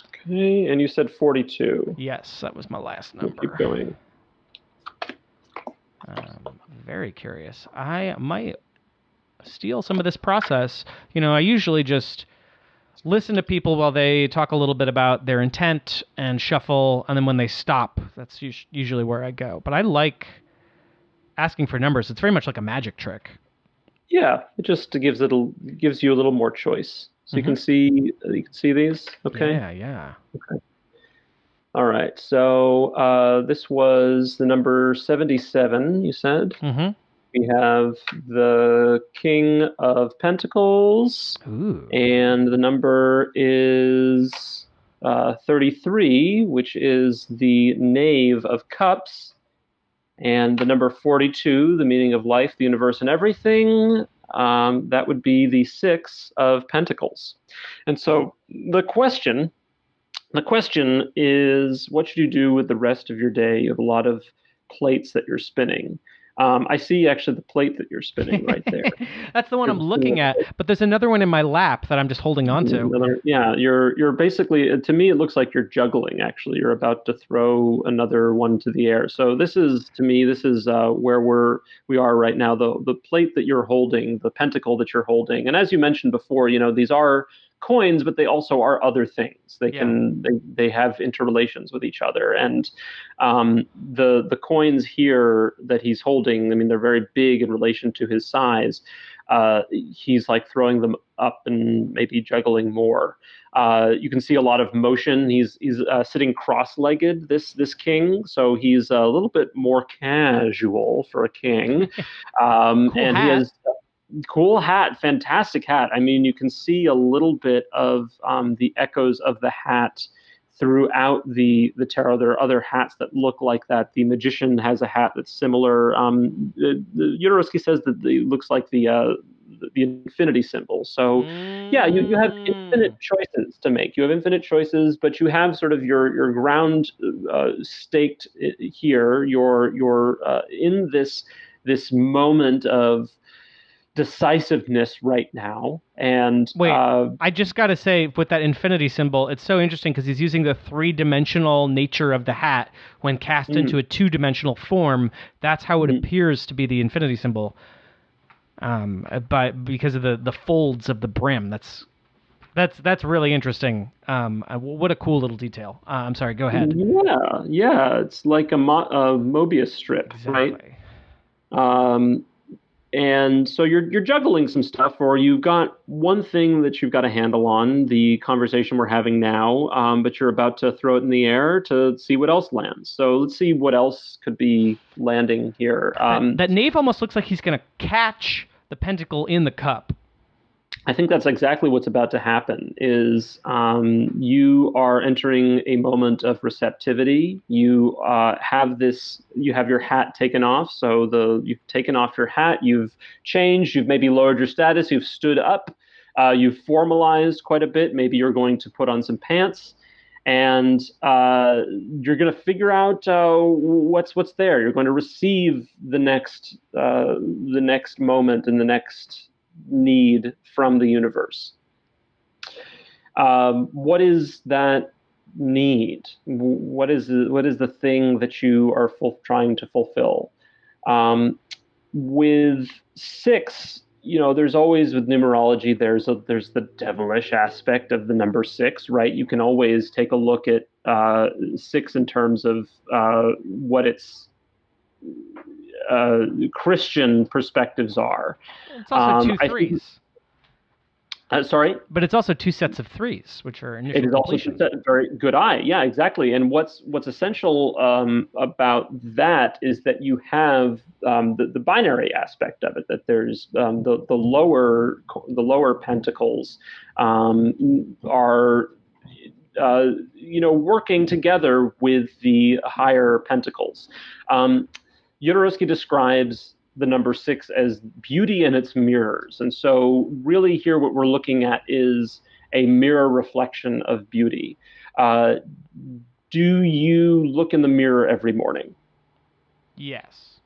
Okay, and you said 42. Yes, that was my last number. We'll keep going. Very curious. I might steal some of this process. I usually just listen to people while they talk a little bit about their intent and shuffle, and then when they stop, that's usually where I go. But I like asking for numbers. It's very much like a magic trick. Yeah, it just gives you a little more choice. So you can see these. Okay. Yeah. Okay. All right. So this was the number 77. You said. Mm-hmm. We have the King of Pentacles. Ooh. And the number is 33, which is the Knave of Cups. And the number 42, the meaning of life, the universe, and everything, that would be the 6 of Pentacles. And so the question is, what should you do with the rest of your day? You have a lot of plates that you're spinning. I see actually the plate that you're spinning right there. That's the one I'm looking at, but there's another one in my lap that I'm just holding on to. You're basically, to me, it looks like you're juggling, actually. You're about to throw another one to the air. So this is where we are right now. The plate that you're holding, the pentacle that you're holding. And as you mentioned before, these are coins, but they also are other things. Yeah. They have interrelations with each other. And the coins here that he's holding, I mean, they're very big in relation to his size. He's like throwing them up and maybe juggling more. You can see a lot of motion. He's sitting cross-legged, this king, so he's a little bit more casual for a king. Cool And he hat. has cool hat, fantastic hat. I mean, you can see a little bit of the echoes of the hat throughout the tarot. There are other hats that look like that. The magician has a hat that's similar. Jodorowsky says that it looks like the infinity symbol. So, yeah, you have infinite Mm. choices to make. You have infinite choices, but you have sort of your ground staked here. You're in this moment of decisiveness right now, and Wait, I just got to say, with that infinity symbol, it's so interesting because he's using the three-dimensional nature of the hat when cast into a two-dimensional form. That's how it appears to be the infinity symbol. But because of the folds of the brim, that's really interesting. What a cool little detail. I'm sorry. Go ahead. yeah, it's like a Mobius strip, right? Exactly. Um, And so you're juggling some stuff, or you've got one thing that you've got a handle on, the conversation we're having now, but you're about to throw it in the air to see what else lands. So let's see what else could be landing here. That knave almost looks like he's going to catch the pentacle in the cup. I think that's exactly what's about to happen. Is you are entering a moment of receptivity. You You have your hat taken off. So you've taken off your hat. You've changed. You've maybe lowered your status. You've stood up. You've formalized quite a bit. Maybe you're going to put on some pants, and you're going to figure out what's there. You're going to receive the next moment and the next need from the universe. What is that need? What is the thing that you are trying to fulfill? With six, there's always with numerology, there's the devilish aspect of the number six, right? You can always take a look at six in terms of what its Christian perspectives are. It's also two threes. Sorry? But it's also two sets of threes, which are initial It is also completion. a very good eye. Yeah, exactly. And what's essential about that is that you have the binary aspect of it. That there's the lower pentacles are working together with the higher pentacles. Jodorowsky describes the number six as beauty in its mirrors. And so really here what we're looking at is a mirror reflection of beauty. Do you look in the mirror every morning? Yes.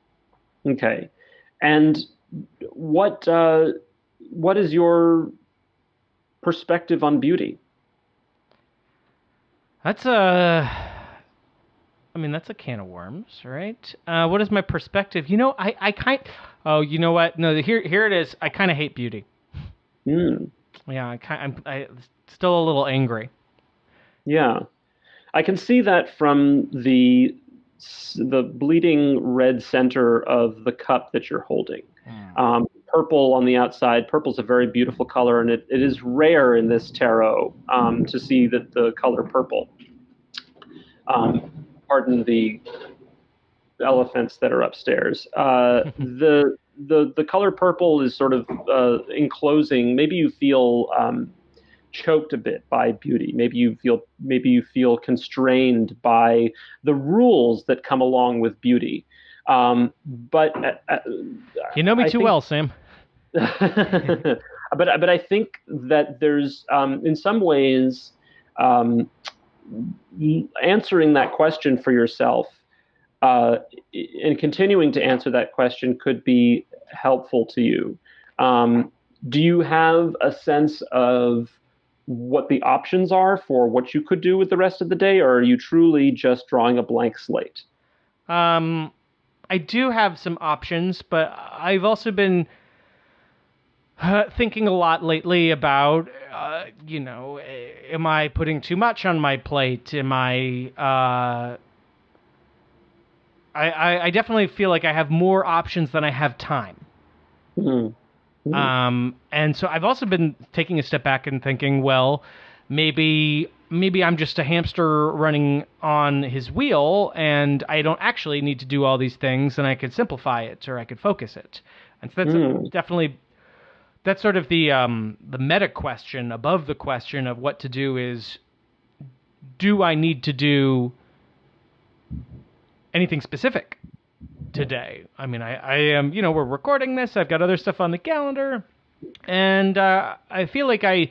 Okay. And what is your perspective on beauty? That's that's a can of worms, right? What is my perspective? Oh, you know what? No, here it is. I kind of hate beauty. Mm. Yeah, I'm still a little angry. Yeah, I can see that from the bleeding red center of the cup that you're holding. Purple on the outside. Purple's a very beautiful color, and it is rare in this tarot to see the color purple. Pardon the elephants that are upstairs. The color purple is sort of enclosing. Maybe you feel choked a bit by beauty. Maybe you feel constrained by the rules that come along with beauty. But you know me too well, Sam. But I think that there's in some ways answering that question for yourself and continuing to answer that question could be helpful to you. Do you have a sense of what the options are for what you could do with the rest of the day, or are you truly just drawing a blank slate? I do have some options, but I've also been thinking a lot lately about, am I putting too much on my plate? Am I definitely feel like I have more options than I have time. Mm. Mm. And so I've also been taking a step back and thinking, well, maybe I'm just a hamster running on his wheel, and I don't actually need to do all these things, and I could simplify it or I could focus it. And so that's definitely that's sort of the meta question above the question of what to do is, do I need to do anything specific today? I mean, I am, we're recording this. I've got other stuff on the calendar, and I feel like I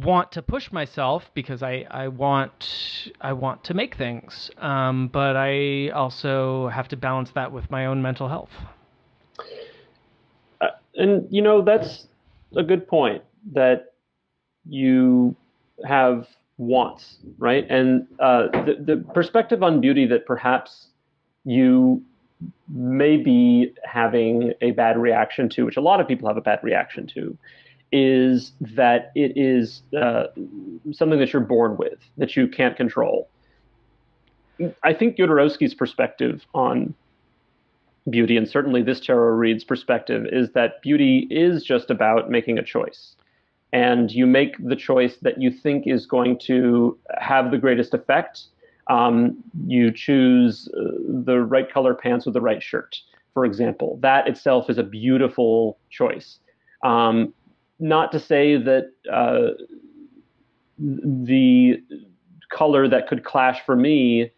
want to push myself because I want to make things, but I also have to balance that with my own mental health. And that's a good point, that you have wants, right? And the perspective on beauty that perhaps you may be having a bad reaction to, which a lot of people have a bad reaction to, is that it is something that you're born with, that you can't control. I think Jodorowsky's perspective on beauty, and certainly this tarot read's perspective, is that beauty is just about making a choice. And you make the choice that you think is going to have the greatest effect. You choose the right color pants with the right shirt, for example. That itself is a beautiful choice. Not to say that the color that could clash for me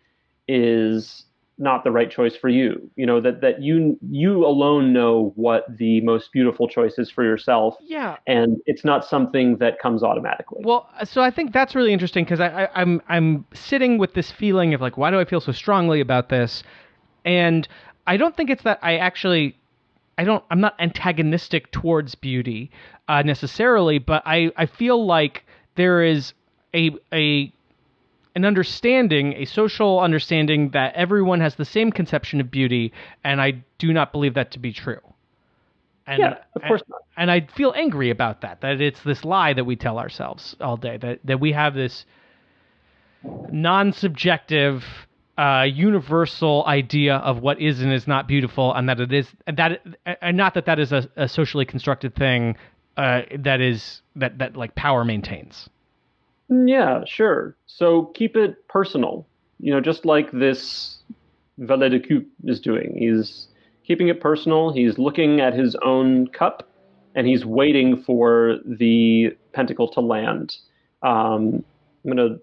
is not the right choice for you. That you alone know what the most beautiful choice is for yourself. Yeah. And it's not something that comes automatically. Well, so I think that's really interesting, because I'm sitting with this feeling of like, why do I feel so strongly about this? And I don't think it's that I'm not antagonistic towards beauty necessarily, but I feel like there is an understanding, a social understanding, that everyone has the same conception of beauty, and I do not believe that to be true. And, yeah, of course not. And I feel angry about that it's this lie that we tell ourselves all day, that we have this non-subjective, universal idea of what is and is not beautiful, and that it is, and not that is a socially constructed thing that like power maintains. Yeah, sure. So keep it personal. Just like this valet de coupe is doing. He's keeping it personal. He's looking at his own cup, and he's waiting for the pentacle to land. I'm going to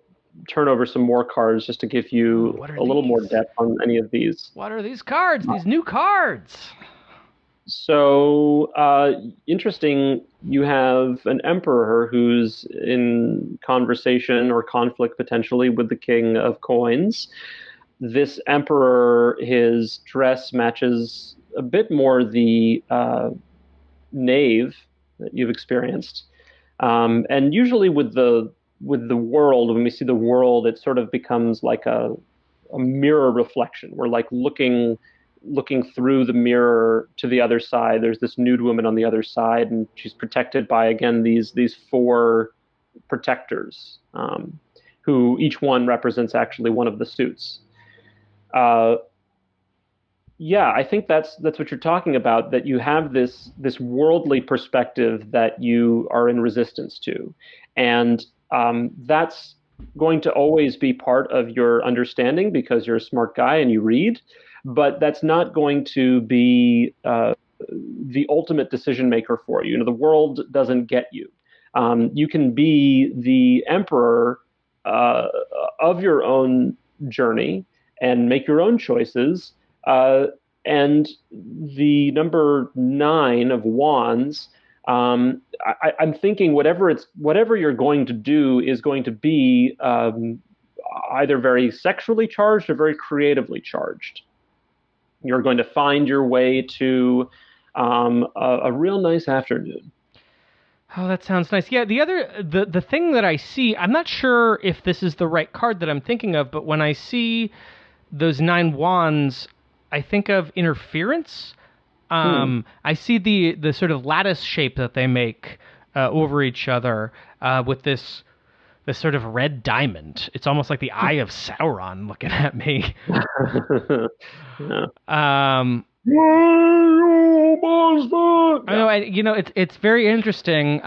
turn over some more cards just to give you a little more depth on any of these. What are these cards? These new cards? So, interesting, you have an emperor who's in conversation or conflict potentially with the king of coins. This emperor, his dress matches a bit more the knave that you've experienced. And usually with the world, when we see the world, it sort of becomes like a mirror reflection. We're like looking through the mirror to the other side. There's this nude woman on the other side, and she's protected by, again, these four protectors, who each one represents actually one of the suits. Yeah, I think that's what you're talking about, that you have this worldly perspective that you are in resistance to. And that's going to always be part of your understanding because you're a smart guy and you read. But that's not going to be the ultimate decision maker for you. The world doesn't get you. You can be the emperor of your own journey and make your own choices. And the number 9 of wands, I'm thinking whatever you're going to do is going to be either very sexually charged or very creatively charged. You're going to find your way to a real nice afternoon. Oh, that sounds nice. Yeah, the thing that I see, I'm not sure if this is the right card that I'm thinking of, but when I see those 9 wands, I think of interference. I see the sort of lattice shape that they make over each other with this sort of red diamond. It's almost like the eye of Sauron looking at me. Yeah. I know, it's very interesting.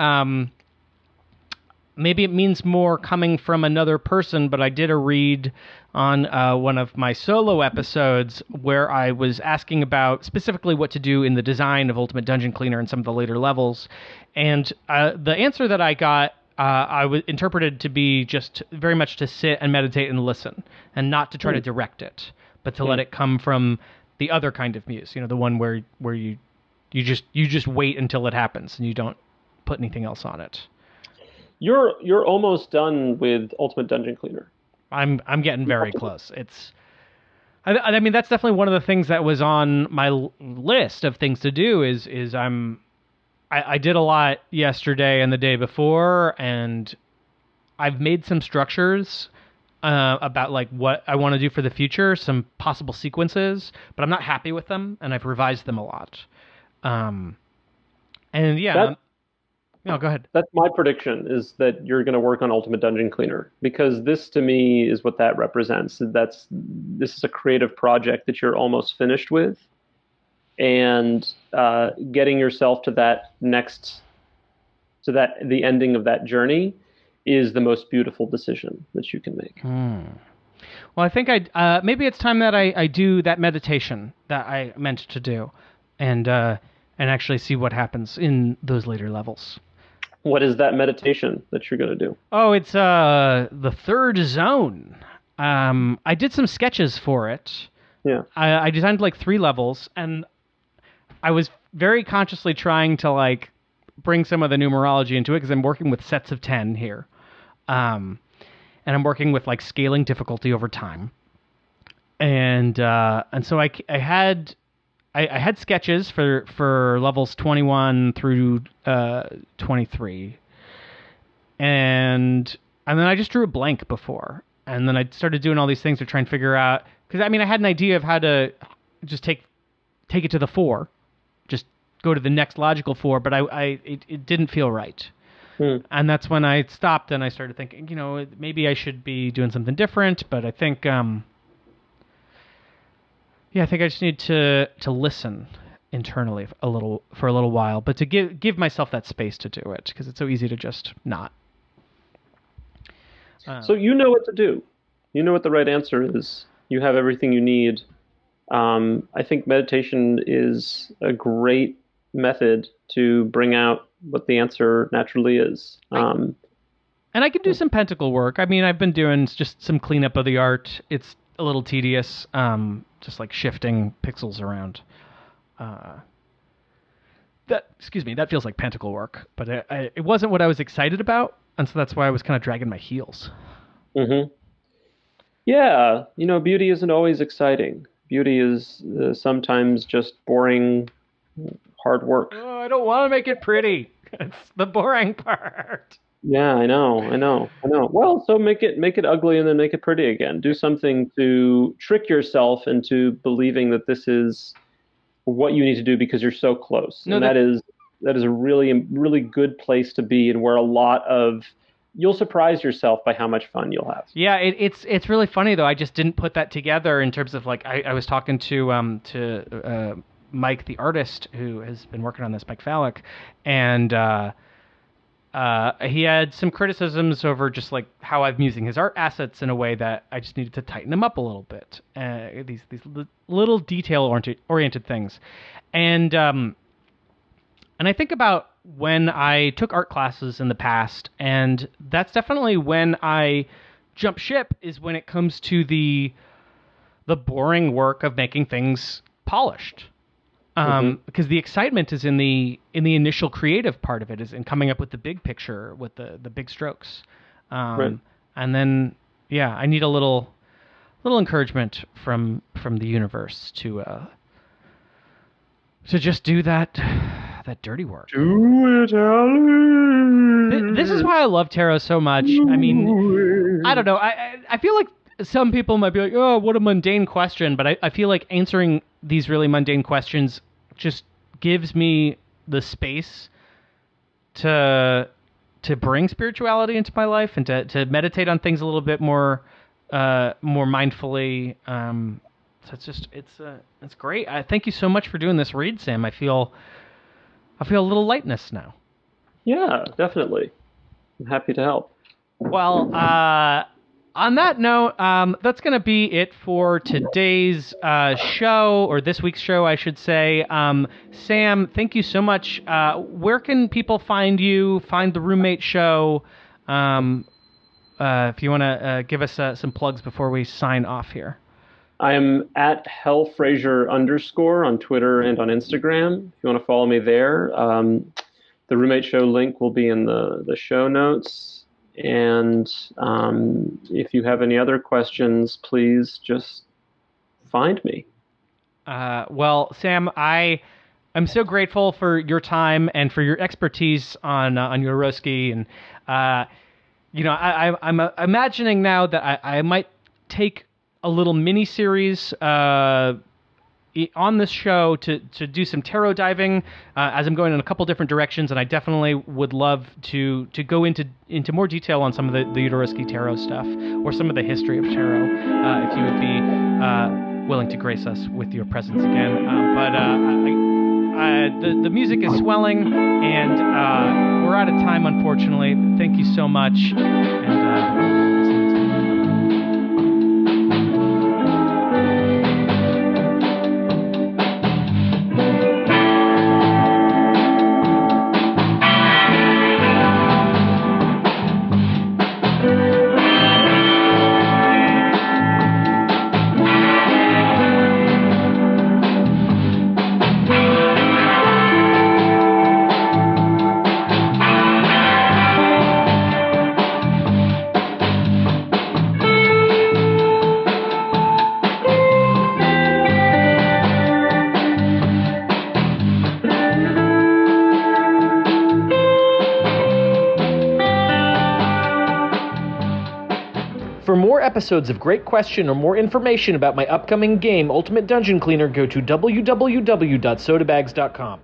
Maybe it means more coming from another person, but I did a read on one of my solo episodes where I was asking about specifically what to do in the design of Ultimate Dungeon Cleaner and some of the later levels. And the answer that I got, interpreted to be just very much to sit and meditate and listen, and not to try to direct it, but to let it come from the other kind of muse, the one where you just wait until it happens and you don't put anything else on it. You're almost done with Ultimate Dungeon Cleaner. I'm getting very close. I mean, that's definitely one of the things that was on my list of things to do. I did a lot yesterday and the day before, and I've made some structures about like what I want to do for the future, some possible sequences, but I'm not happy with them, and I've revised them a lot. And yeah. No, go ahead. That's my prediction, is that you're going to work on Ultimate Dungeon Cleaner, because this to me is what that represents. This is a creative project that you're almost finished with, and getting yourself to the ending of that journey is the most beautiful decision that you can make. Well, I think maybe it's time that I do that meditation that I meant to do, and actually see what happens in those later levels. What is that meditation that you're going to do? Oh, it's the third zone. I did some sketches for it. Yeah. I designed like 3 levels, and I was very consciously trying to like bring some of the numerology into it, because I'm working with sets of 10 here. And I'm working with like scaling difficulty over time. And so I had sketches for levels 21 through 23, and then I just drew a blank before, and then I started doing all these things to try and figure out, because I mean I had an idea of how to just take it to the 4, just go to the next logical 4, but it didn't feel right. And that's when I stopped and I started thinking, maybe I should be doing something different, but I think I think I just need to listen internally for a little while, but to give myself that space to do it, because it's so easy to just not. So you know what to do. You know what the right answer is. You have everything you need. I think meditation is a great method to bring out what the answer naturally is. And I can do some pentacle work. I mean, I've been doing just some cleanup of the art. It's a little tedious, just like shifting pixels around. That feels like pentacle work, but it wasn't what I was excited about, and so that's why I was kind of dragging my heels. Mm-hmm. Yeah, beauty isn't always exciting. Beauty is sometimes just boring, hard work. Oh, I don't want to make it pretty. It's the boring part. Yeah, I know. Well, so make it ugly and then make it pretty again. Do something to trick yourself into believing that this is what you need to do because you're so close. No, and that is a really, really good place to be, and where you'll surprise yourself by how much fun you'll have. Yeah, it's really funny though. I just didn't put that together in terms of like I was talking to Mike, the artist who has been working on this, Mike Fallick, and he had some criticisms over just like how I'm using his art assets in a way that I just needed to tighten them up a little bit. These little detail oriented things, and I think about when I took art classes in the past, and that's definitely when I jump ship, is when it comes to the boring work of making things polished. Because the excitement is in the initial creative part of it, is in coming up with the big picture, with the big strokes. Right. And then, I need a little encouragement from the universe to just do that dirty work. Do it, Alex. This is why I love tarot so much. I mean, I don't know. I feel like some people might be like, oh, what a mundane question. But I feel like answering these really mundane questions just gives me the space to bring spirituality into my life and to meditate on things a little bit more mindfully. So it's great. Thank you so much for doing this read, Sam. I feel a little lightness now. Yeah, definitely. I'm happy to help. Well, on that note, that's going to be it for today's show, or this week's show, I should say. Sam, thank you so much. Where can people find you, find the Roommate Show? If you want to give us some plugs before we sign off here. I'm at hellfraser_ on Twitter and on Instagram. If you want to follow me there. The Roommate Show link will be in the show notes. And if you have any other questions, please just find me. Well, Sam, I'm so grateful for your time and for your expertise on Jodorowsky. And, I'm imagining now that I might take a little mini-series on this show to do some tarot diving as I'm going in a couple different directions, and I definitely would love to go into more detail on some of the Jodorowsky tarot stuff or some of the history of tarot, if you would be willing to grace us with your presence again. The music is swelling, and we're out of time, unfortunately. Thank you so much, and For more episodes of Great Question or more information about my upcoming game, Ultimate Dungeon Cleaner, go to www.sodabags.com.